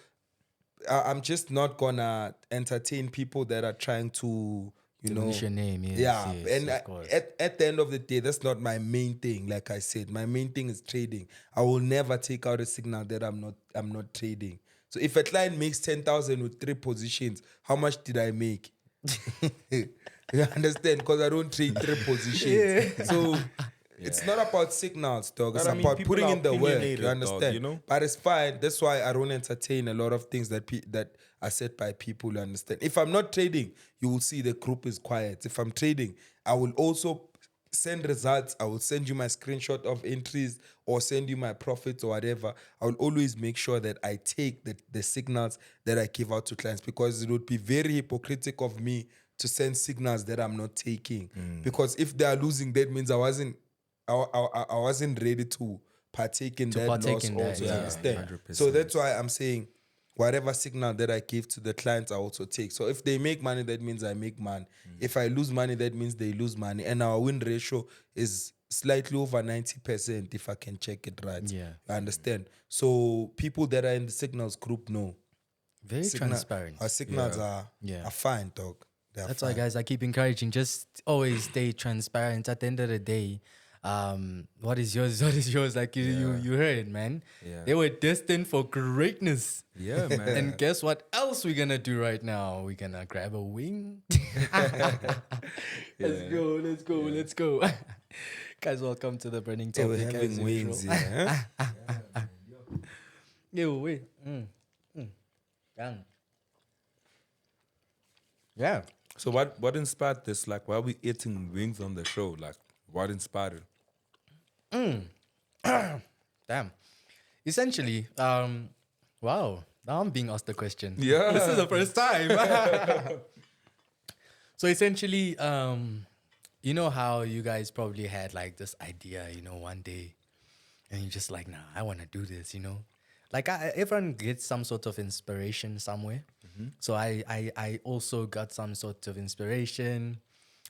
S1: I'm just not gonna entertain people that are trying to,
S2: Diminish your name, and
S1: at the end of the day, that's not my main thing. Like I said, my main thing is trading. I will never take out a signal that I'm not trading. So if a client makes 10,000 with 3 positions, how much did I make? You understand? Because I don't trade 3 positions. So it's not about signals, dog. It's about putting in the work. You understand?
S3: Dog,
S1: But it's fine. That's why I don't entertain a lot of things that that are said by people. You understand? If I'm not trading, you will see the group is quiet. If I'm trading, I will also send results. I will send you my screenshot of entries or send you my profits or whatever. I will always make sure that I take the signals that I give out to clients, because it would be very hypocritical of me to send signals that I'm not taking. Because if they are losing, that means I wasn't ready to partake in that loss also. You understand?
S3: 100%.
S1: So that's why I'm saying whatever signal that I give to the clients, I also take. So if they make money, that means I make money. If I lose money, that means they lose money. And our win ratio is slightly over 90%, if I can check it right.
S2: Yeah.
S1: You understand? So people that are in the signals group know.
S2: Very transparent.
S1: Our signals are fine, dog.
S2: That's why, guys, I keep encouraging, just always stay transparent. At the end of the day, what is yours? What is yours? Like you heard, man.
S3: Yeah.
S2: They were destined for greatness.
S3: Yeah, man.
S2: And guess what else we're gonna do right now? We're gonna grab a wing. Let's go. Guys, welcome to the Burning Topic.
S1: We're having wings, yeah.
S2: Yo, wait. Damn. Yeah.
S3: So what inspired this? Like, why are we eating wings on the show? Like, what inspired it?
S2: Damn. Essentially, wow. Now I'm being asked the question.
S3: Yeah.
S2: This is the first time. So essentially, you know how you guys probably had like this idea, one day, and you're just like, nah, I want to do this, Like everyone gets some sort of inspiration somewhere. So I also got some sort of inspiration,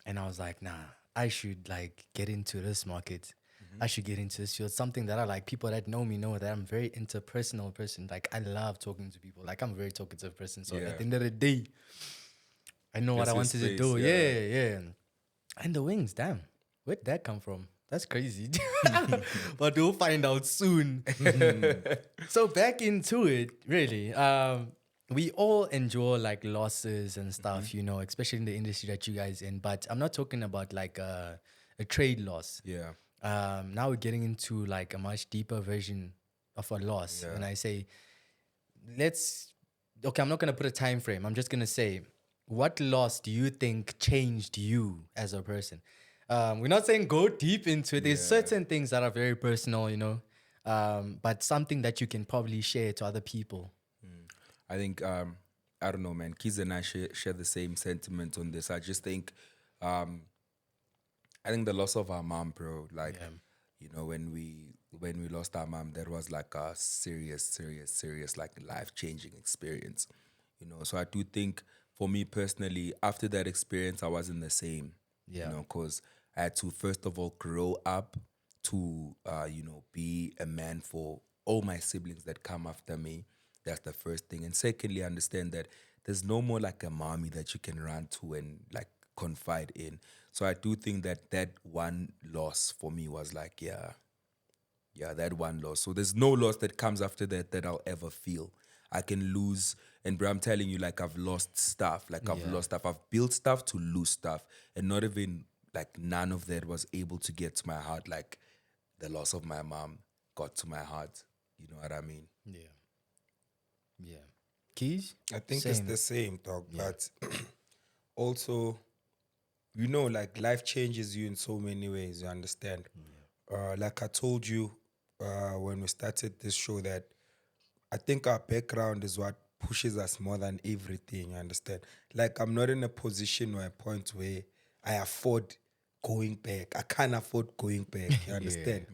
S2: and I was like, nah, I should like get into this market. I should get into this field. Something that I like. People that know me know that I'm a very interpersonal person. Like I love talking to people. Like I'm a very talkative person. So at the end of the day, I know what I wanted to do. Yeah. And the wings, damn. Where'd that come from? That's crazy. But we'll find out soon. So back into it, really. We all endure like losses and stuff, especially in the industry that you guys in. But I'm not talking about like a trade loss.
S3: Yeah.
S2: Now we're getting into like a much deeper version of a loss. And I say, I'm not going to put a time frame. I'm just going to say, what loss do you think changed you as a person? We're not saying go deep into it. There's certain things that are very personal, but something that you can probably share to other people.
S3: I think, I don't know, man. Keys and I share the same sentiment on this. I just think, I think the loss of our mom, bro, like, when we lost our mom, that was like a serious, like life-changing experience, So I do think, for me personally, after that experience, I wasn't the same, because I had to, first of all, grow up to, be a man for all my siblings that come after me. That's the first thing. And secondly, understand that there's no more like a mommy that you can run to and like confide in. So I do think that one loss for me was like, that one loss. So there's no loss that comes after that I'll ever feel. I can lose, and bro, I'm telling you, like I've lost stuff. Like I've lost stuff. I've built stuff to lose stuff. And not even like none of that was able to get to my heart. Like the loss of my mom got to my heart. You know what I mean?
S2: Yeah. Keys?
S1: I think it's the same, dog. But also, like life changes you in so many ways, you understand? Like I told you, when we started this show that I think our background is what pushes us more than everything. You understand? Like I'm not in a position or a point where I afford going back. I can't afford going back. You understand?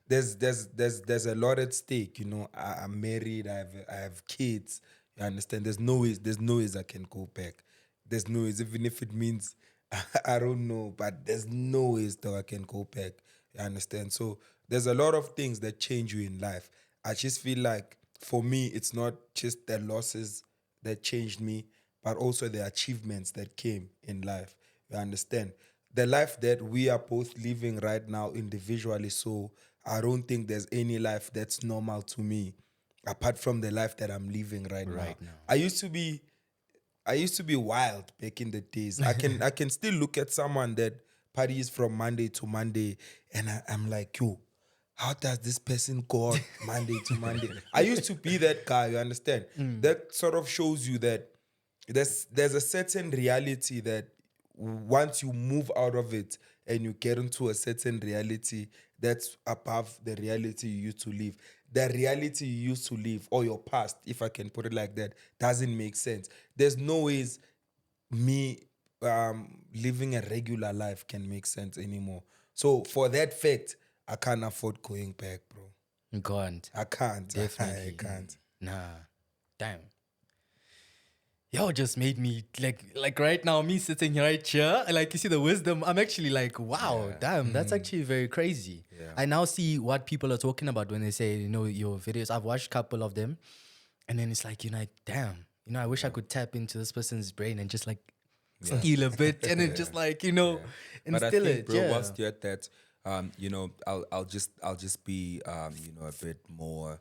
S1: There's a lot at stake. You know, I'm married. I have kids. You understand? There's no ways I can go back. There's no ways, even if it means I don't know, but there's no ways that I can go back. You understand? So there's a lot of things that change you in life. I just feel like for me, it's not just the losses that changed me, but also the achievements that came in life. You understand? The life that we are both living right now individually. So I don't think there's any life that's normal to me apart from the life that I'm living right now.
S2: Right now.
S1: I used to be wild back in the days. I can still look at someone that parties from Monday to Monday, and I'm like, yo, how does this person go out Monday to Monday? I used to be that guy. You understand? That sort of shows you that there's a certain reality that once you move out of it and you get into a certain reality that's above the reality you used to live. The reality you used to live or your past, if I can put it like that, doesn't make sense. There's no ways me living a regular life can make sense anymore. So for that fact, I can't afford going back, bro.
S2: You can't.
S1: I can't.
S2: Definitely.
S1: I can't.
S2: Nah. Damn. Yo, just made me like right now, me sitting right here, like you see the wisdom. I'm actually like, wow, damn, that's actually very crazy.
S3: Yeah.
S2: I now see what people are talking about when they say, you know, your videos. I've watched a couple of them, and then it's like, damn, I wish I could tap into this person's brain and just like steal a bit, and then just like,
S3: But I
S2: instill
S3: think,
S2: it.
S3: bro,
S2: Yeah.
S3: whilst you're at that, I'll just be, a bit more,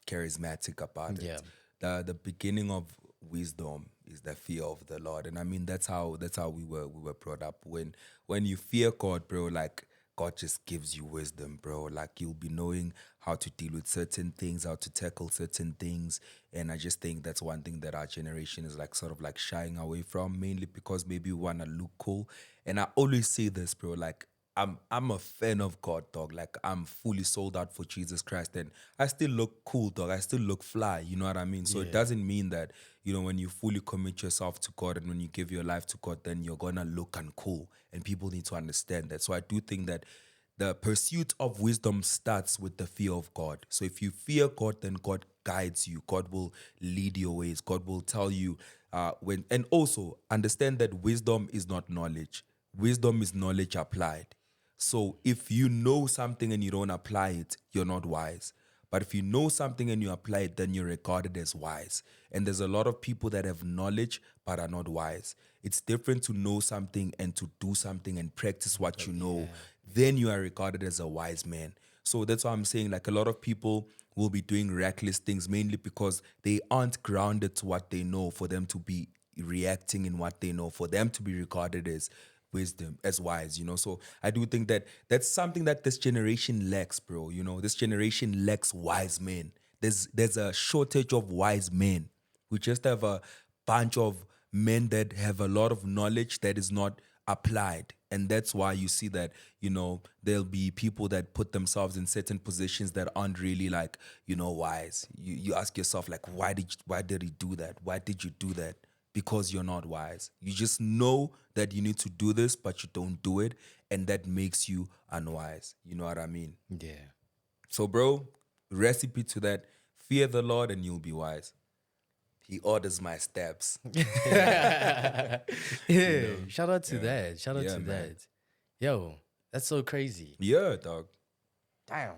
S3: charismatic about it.
S2: Yeah.
S3: The beginning of wisdom is the fear of the Lord, and I mean that's how we were brought up. When you fear God, bro, like God just gives you wisdom, bro. Like you'll be knowing how to deal with certain things, how to tackle certain things, and I just think that's one thing that our generation is like sort of like shying away from, mainly because maybe we wanna look cool. And I always say this, bro, like I'm a fan of God, dog. Like I'm fully sold out for Jesus Christ, and I still look cool, dog. I still look fly. You know what I mean? So it doesn't mean that when you fully commit yourself to God and when you give your life to God, then you're gonna look uncool, and people need to understand that. So I do think that the pursuit of wisdom starts with the fear of God. So if you fear God, then God guides you. God will lead your ways. God will tell you when, and also understand that wisdom is not knowledge. Wisdom is knowledge applied. So if you know something and you don't apply it, you're not wise. But if you know something and you apply it, then you're regarded as wise. And there's a lot of people that have knowledge but are not wise. It's different to know something and to do something and practice what you know. Then you are regarded as a wise man. So that's why I'm saying, like, a lot of people will be doing reckless things mainly because they aren't grounded to what they know for them to be reacting in what they know, for them to be regarded as wisdom, as wise. So I do think that that's something that this generation lacks, bro. This generation lacks wise men. There's a shortage of wise men. We just have a bunch of men that have a lot of knowledge that is not applied. And that's why you see that, there'll be people that put themselves in certain positions that aren't really like, wise. You ask yourself, like, why did he do that? Why did you do that? Because you're not wise. You just know that you need to do this, but you don't do it, and that makes you unwise. You know what I mean?
S2: Yeah.
S3: So, bro, recipe to that: fear the Lord, and you'll be wise. He orders my steps.
S2: Yeah. Shout out to that. Shout out
S3: Yeah,
S2: to
S3: man.
S2: that. Yo, that's so crazy.
S3: Yeah, dog.
S2: Damn.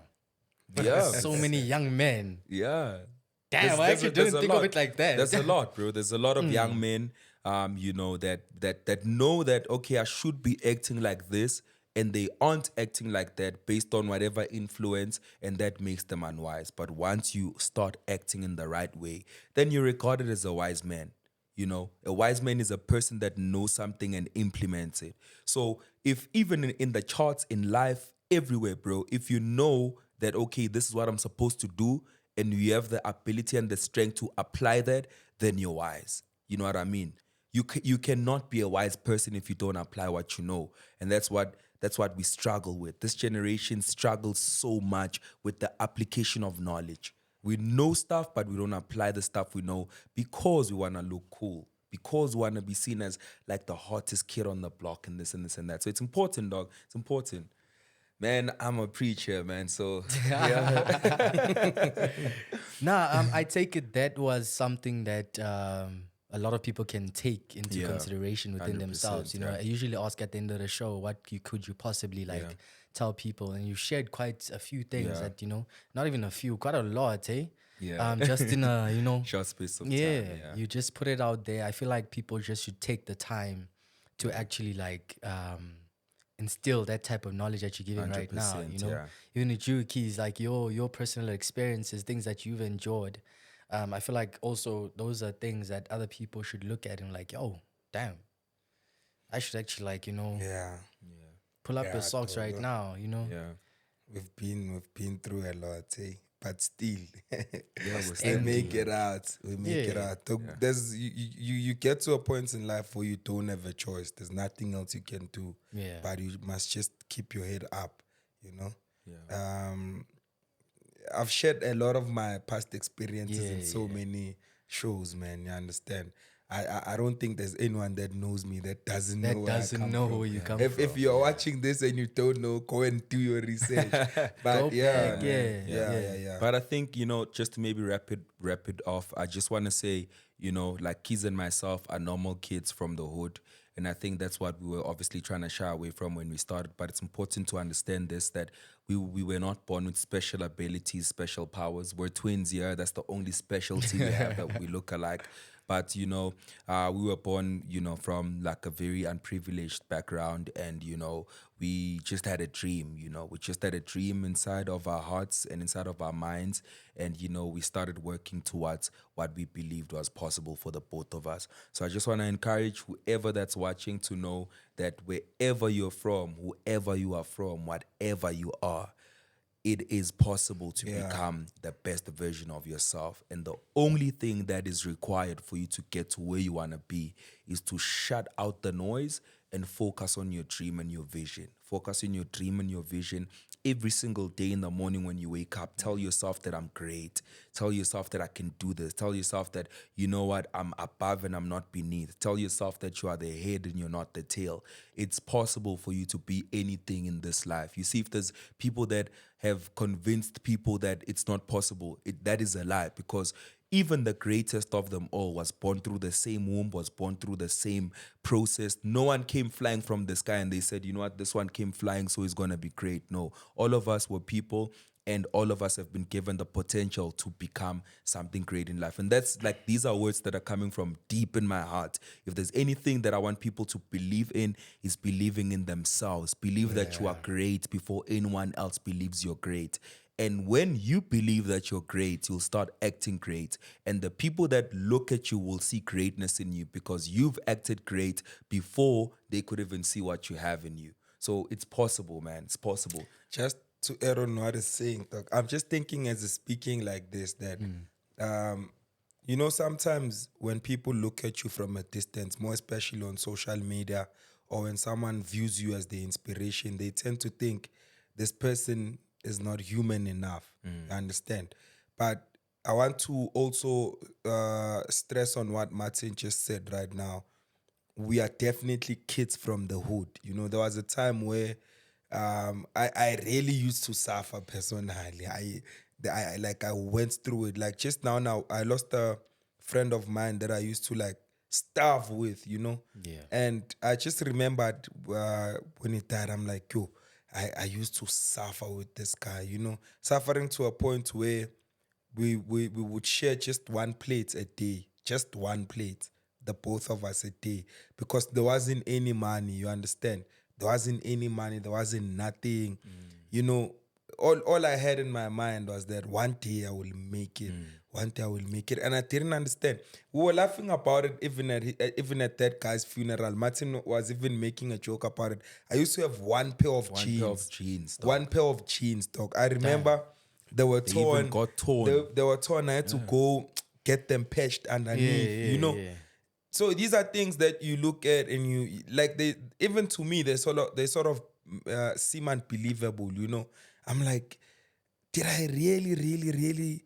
S3: Yeah,
S2: So many young men.
S3: yeah.
S2: Damn, I actually didn't think of it like that.
S3: There's a lot, bro. There's a lot of young men, that know that, okay, I should be acting like this, and they aren't acting like that based on whatever influence, and that makes them unwise. But once you start acting in the right way, then you're regarded as a wise man. A wise man is a person that knows something and implements it. So if even in the charts in life, everywhere, bro, if you know that, okay, this is what I'm supposed to do, and you have the ability and the strength to apply that, then you're wise. You know what I mean? You cannot be a wise person if you don't apply what you know. And that's what That's what we struggle with. This generation struggles so much with the application of knowledge. We know stuff, but we don't apply the stuff we know because we want to look cool, because we want to be seen as like the hottest kid on the block and this and this and that. So it's important, dog. It's important. Man, I'm a preacher, man. So
S2: Nah, I take it that was something that a lot of people can take into
S3: Yeah,
S2: consideration within
S3: 100%,
S2: themselves. You know,
S3: yeah.
S2: I usually ask at the end of the show, what could you possibly like tell people? And you shared quite a few things
S3: Yeah.
S2: that, you know, not even a few, quite a lot, eh?
S3: Yeah.
S2: Just in a, you know,
S3: short space of
S2: yeah,
S3: time. Yeah.
S2: you just put it out there. I feel like people just should take the time to actually like instill that type of knowledge that you're giving right now.
S3: 100%,
S2: You know,
S3: yeah.
S2: even with you, Keys, like your personal experiences, things that you've enjoyed. I feel like also those are things that other people should look at and like, oh, damn, I should actually like, you know,
S1: Yeah.
S2: pull up
S1: Yeah,
S2: your socks right
S1: dog.
S2: now. You know,
S3: Yeah.
S1: We've been through a lot, eh? But still,
S3: Yeah, we're
S1: we
S3: standing,
S1: make
S3: man.
S1: it out. We make it
S2: Yeah.
S1: out. Dog, There's you get to a point in life where you don't have a choice. There's nothing else you can do.
S2: Yeah.
S1: But you must just keep your head up. You know.
S3: Yeah.
S1: I've shared a lot of my past experiences in
S2: Yeah,
S1: so many shows, man. You understand? I don't think there's anyone that knows me that doesn't
S2: That
S1: know where
S2: doesn't
S1: I come
S2: know
S1: from.
S2: where you come
S1: If you're watching this and you don't know, go and do your research. But
S2: Go
S1: yeah,
S2: back,
S1: man.
S2: yeah.
S1: Yeah.
S3: But I think, you know, just to maybe wrap it off, I just want to say, you know, like Keys and myself are normal kids from the hood. And I think that's what we were obviously trying to shy away from when we started. But it's important to understand this, that we were not born with special abilities, special powers. We're twins here. That's the only specialty we have, that we look alike. But, you know, we were born, you know, from like a very unprivileged background. And, you know, we just had a dream, you know. We just had a dream inside of our hearts and inside of our minds. And, you know, we started working towards what we believed was possible for the both of us. So I just want to encourage whoever that's watching to know that wherever you're from, whoever you are from, whatever you are, it is possible to become the best version of yourself. And the only thing that is required for you to get to where you want to be is to shut out the noise and focus on your dream and your vision. Focus on your dream and your vision. Every single day in the morning when you wake up, tell yourself that I'm great. Tell yourself that I can do this. Tell yourself that, you know what, I'm above and I'm not beneath. Tell yourself that you are the head and you're not the tail. It's possible for you to be anything in this life. You see, if there's people that have convinced people that it's not possible, that is a lie, because even the greatest of them all was born through the same womb, was born through the same process. No one came flying from the sky and they said, you know what, this one came flying, so he's going to be great. No, all of us were people, and all of us have been given the potential to become something great in life. And that's like, these are words that are coming from deep in my heart. If there's anything that I want people to believe in, is believing in themselves. Believe that you are great before anyone else believes you're great. And when you believe that you're great, you'll start acting great. And the people that look at you will see greatness in you because you've acted great before they could even see what you have in you. So it's possible, man. It's possible.
S1: Just to add on what is saying, Doc, I'm just thinking as a speaking like this that, you know, sometimes when people look at you from a distance, more especially on social media, or when someone views you as the inspiration, they tend to think this person is not human enough. You understand? But I want to also stress on what Martin just said right now. We are definitely kids from the hood. You know, there was a time where I really used to suffer personally. I went through it. Like just now I lost a friend of mine that I used to like starve with, you know.
S2: Yeah.
S1: And I just remembered when he died, I'm like, yo, I used to suffer with this guy, you know, suffering to a point where we would share just one plate a day, just one plate, the both of us a day, because there wasn't any money, you understand? There wasn't any money, there wasn't nothing. You know, all I had in my mind was that one day I will make it. One day I will make it. And I didn't understand. We were laughing about it even at that guy's funeral. Martin was even making a joke about it. I used to have one pair of jeans.
S3: pair of jeans, dog.
S1: One pair of jeans, dog. I remember they were torn.
S3: even got torn.
S1: They were torn. I had to go get them patched underneath, you know.
S2: Yeah.
S1: So these are things that you look at and you like. They even to me, they sort of seem unbelievable, you know. I'm like, did I really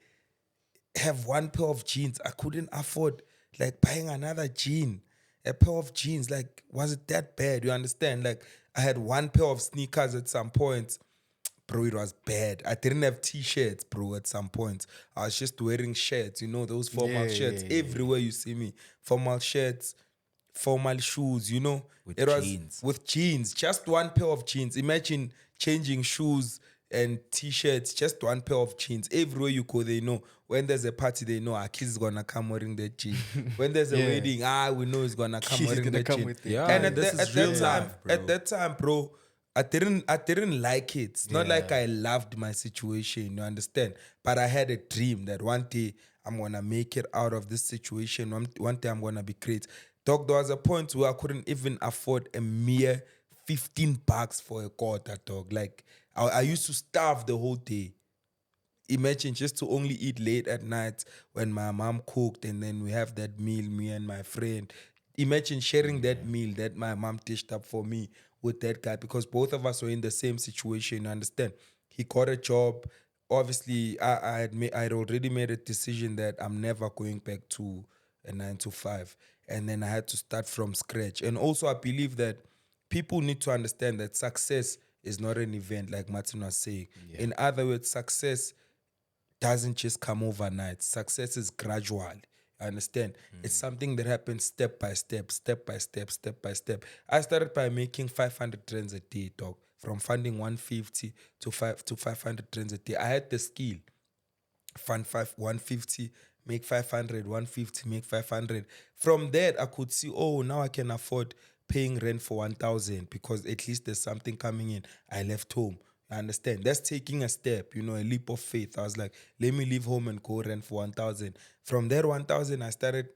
S1: have one pair of jeans? I couldn't afford like buying another jean, a pair of jeans. Like, was it that bad? You understand? Like, I had one pair of sneakers at some point. Bro, it was bad. I didn't have t-shirts, bro, at some point. I was just wearing shirts, you know, those formal shirts. Everywhere you see me. Formal shirts, formal shoes, you know.
S3: With
S1: It was
S3: jeans.
S1: with jeans, just one pair of jeans. Imagine changing shoes and t-shirts, just one pair of jeans. Everywhere you go, they know. When there's a party, they know our kids is gonna come wearing that jean. When there's a
S2: Yeah.
S1: wedding, we know he's gonna come
S2: He's
S1: wearing
S2: gonna
S1: that
S2: come
S1: jean.
S2: with it.
S3: Yeah,
S1: And
S3: and this is
S1: at
S3: real
S1: that time,
S3: life, bro.
S1: at that time, bro, I didn't like it. It's not like
S2: Yeah.
S1: I loved my situation, you understand? But I had a dream that one day I'm gonna make it out of this situation. One day I'm gonna be great. Dog, there was a point where I couldn't even afford a mere $15 for a quarter, dog. Like I used to starve the whole day. Imagine just to only eat late at night when my mom cooked and then we have that meal, me and my friend. Imagine sharing that meal that my mom dished up for me with that guy because both of us were in the same situation, you understand? He got a job. Obviously, I had already made a decision that I'm never going back to a 9 to 5. And then I had to start from scratch. And also, I believe that people need to understand that success is not an event, like Martin was saying. In other words, success doesn't just come overnight. Success is gradual. You understand? It's something that happens step by step, step by step, step by step. I started by making 500 trends a day, dog. From funding 150 to 500 trends a day. I had the skill. Fund 150, make 500, 150, make 500. From that, I could see, oh, now I can afford paying rent for 1,000 because at least there's something coming in. I left home. I understand. That's taking a step, you know, a leap of faith. I was like, let me leave home and go rent for 1,000. From there, 1,000, I started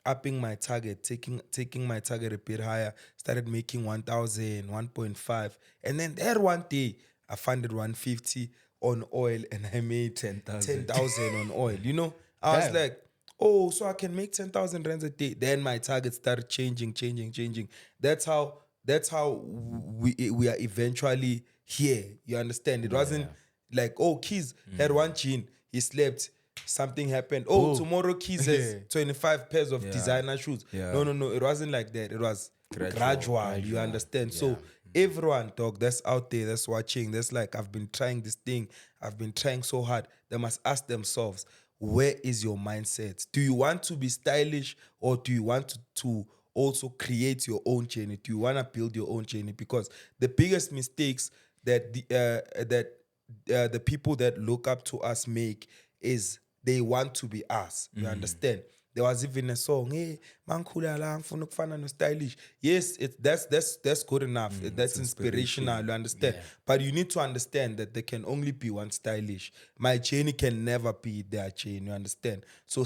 S1: upping my target, taking my target a bit higher, started making 1,000, 1.5. And then there one day, I funded 150 on oil and I made 10,000 on oil. You know, I was
S2: Damn.
S1: like, oh, so I can make 10,000 rands a day. Then my target started changing. That's how we are eventually here. You understand? It wasn't like, oh, Keys had one gene, he slept, something happened. Oh, tomorrow Keys has 25 pairs of designer shoes.
S3: Yeah.
S1: No. It wasn't like that. It was gradual. You understand?
S2: Yeah.
S1: So everyone, dog, that's out there, that's watching, that's like, I've been trying this thing, I've been trying so hard. They must ask themselves, where is your mindset? Do you want to be stylish or do you want to also create your own journey? Do you want to build your own journey? Because the biggest mistakes that the people that look up to us make is they want to be us. You understand? There was even a song, hey, man, ngifuna ukufana no stylish. Yes, that's good enough. That's inspirational, you understand? But you need to understand that there can only be one stylish. My journey can never be their journey, you understand? So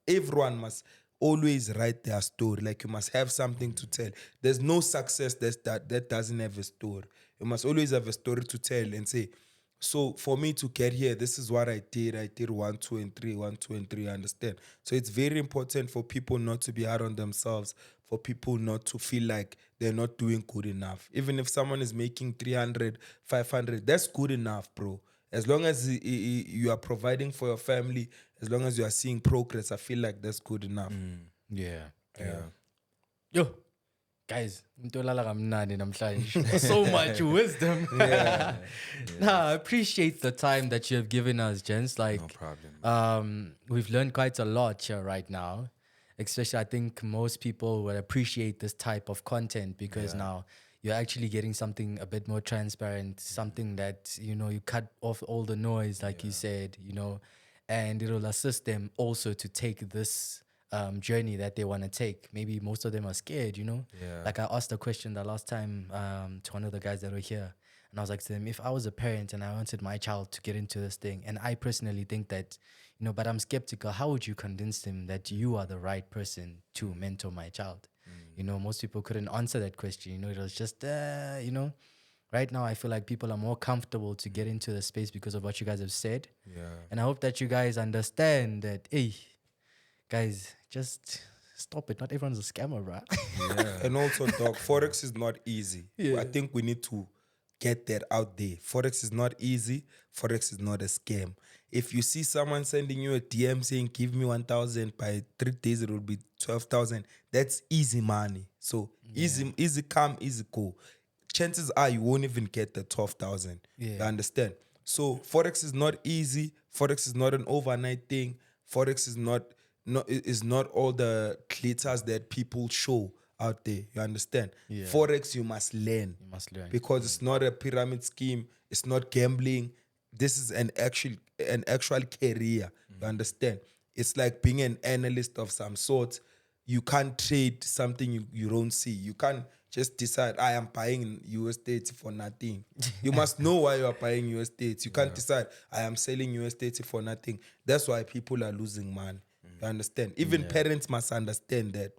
S1: everyone must always write their story. Like, you must have something to tell. There's no success that doesn't have a story. You must always have a story to tell and say, so for me to get here, this is what I did. I did 1, 2, and 3, 1, 2, and 3. Understand? So it's very important for people not to be hard on themselves, for people not to feel like they're not doing good enough. Even if someone is making 300, 500, that's good enough, bro. As long as you are providing for your family, as long as you are seeing progress, I feel like that's good enough.
S2: Yeah. Yo, guys, so much wisdom. Nah, I appreciate the time that you have given us, gents. Like,
S3: No problem.
S2: we've learned quite a lot here right now. Especially, I think most people will appreciate this type of content because now you're actually getting something a bit more transparent, something that, you know, you cut off all the noise, like you said, you know, and it'll assist them also to take this journey that they want to take. Maybe most of them are scared, you know?
S3: Yeah.
S2: Like, I asked a question the last time to one of the guys that were here. And I was like to them, if I was a parent and I wanted my child to get into this thing, and I personally think that, you know, but I'm skeptical, how would you convince them that you are the right person to mentor my child? You know, most people couldn't answer that question. You know, it was just, you know, right now I feel like people are more comfortable to get into the space because of what you guys have said.
S3: Yeah.
S2: And I hope that you guys understand that, hey, guys, just stop it. Not everyone's a scammer, bro.
S3: Yeah.
S1: And also, dog, Forex is not easy.
S2: Yeah.
S1: I think we need to get that out there. Forex is not easy. Forex is not a scam. If you see someone sending you a DM saying, give me 1,000, by 3 days it will be 12,000, that's easy money. So easy come, easy go. Chances are you won't even get the 12,000.
S2: Yeah.
S1: You understand? So Forex is not easy. Forex is not an overnight thing. Forex is not all the glitters that people show out there. You understand?
S2: Yeah.
S1: Forex you must learn.
S2: You must learn.
S1: Because it's not a pyramid scheme. It's not gambling. This is an actual career. You understand? It's like being an analyst of some sort. You can't trade something you don't see. You can't just decide, I am buying US30 for nothing. You must know why you are buying US30. You can't decide, I am selling US30 for nothing. That's why people are losing money. You understand? Even parents must understand that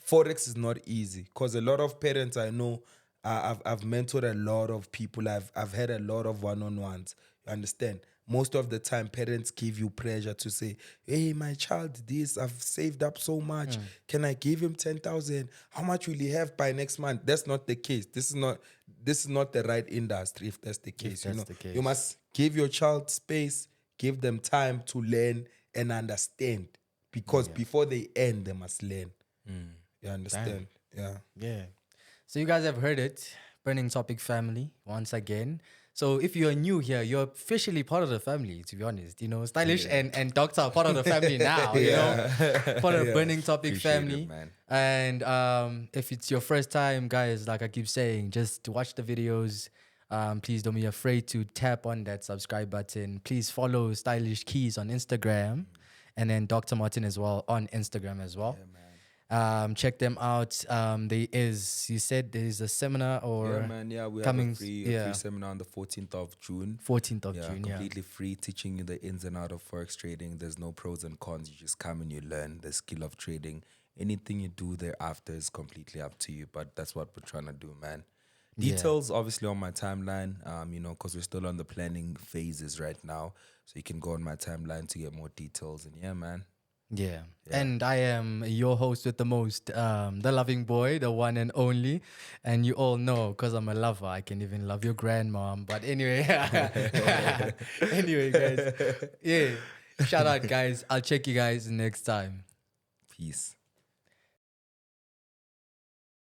S1: Forex is not easy. Because a lot of parents I know, I've mentored a lot of people. I've had a lot of one-on-ones. You understand? Most of the time, parents give you pressure to say, hey, my child, I've saved up so much. Can I give him 10,000? How much will he have by next month? That's not the case. This is not the right industry if that's the case. You must give your child space, give them time to learn and understand. Because before they end, they must learn. You understand? Yeah.
S2: Yeah. So you guys have heard it, Burning Topic family, once again. So if you're new here, you're officially part of the family, to be honest. Stylish and Doctor are part of the family now, part of the Burning Topic
S3: Appreciate
S2: family.
S3: it, man.
S2: And if it's your first time, guys, like I keep saying, just watch the videos. Please don't be afraid to tap on that subscribe button. Please follow Stylish Keys on Instagram and then Dr. Martin as well on Instagram as well.
S3: Yeah, man.
S2: Check them out. You said there is a seminar or
S3: Yeah, man. Yeah, we
S2: coming
S3: have a free seminar on the 14th of June.
S2: 14th of June,
S3: Completely free, teaching you the ins and outs of Forex trading. There's no pros and cons. You just come and you learn the skill of trading. Anything you do thereafter is completely up to you, but that's what we're trying to do, man. Details, obviously, on my timeline, because we're still on the planning phases right now. So you can go on my timeline to get more details. And yeah, man.
S2: Yeah. And I am your host with the most, the loving boy, the one and only. And you all know, because I'm a lover, I can even love your grandmom. But anyway, guys. Yeah. Shout out, guys. I'll check you guys next time.
S3: Peace.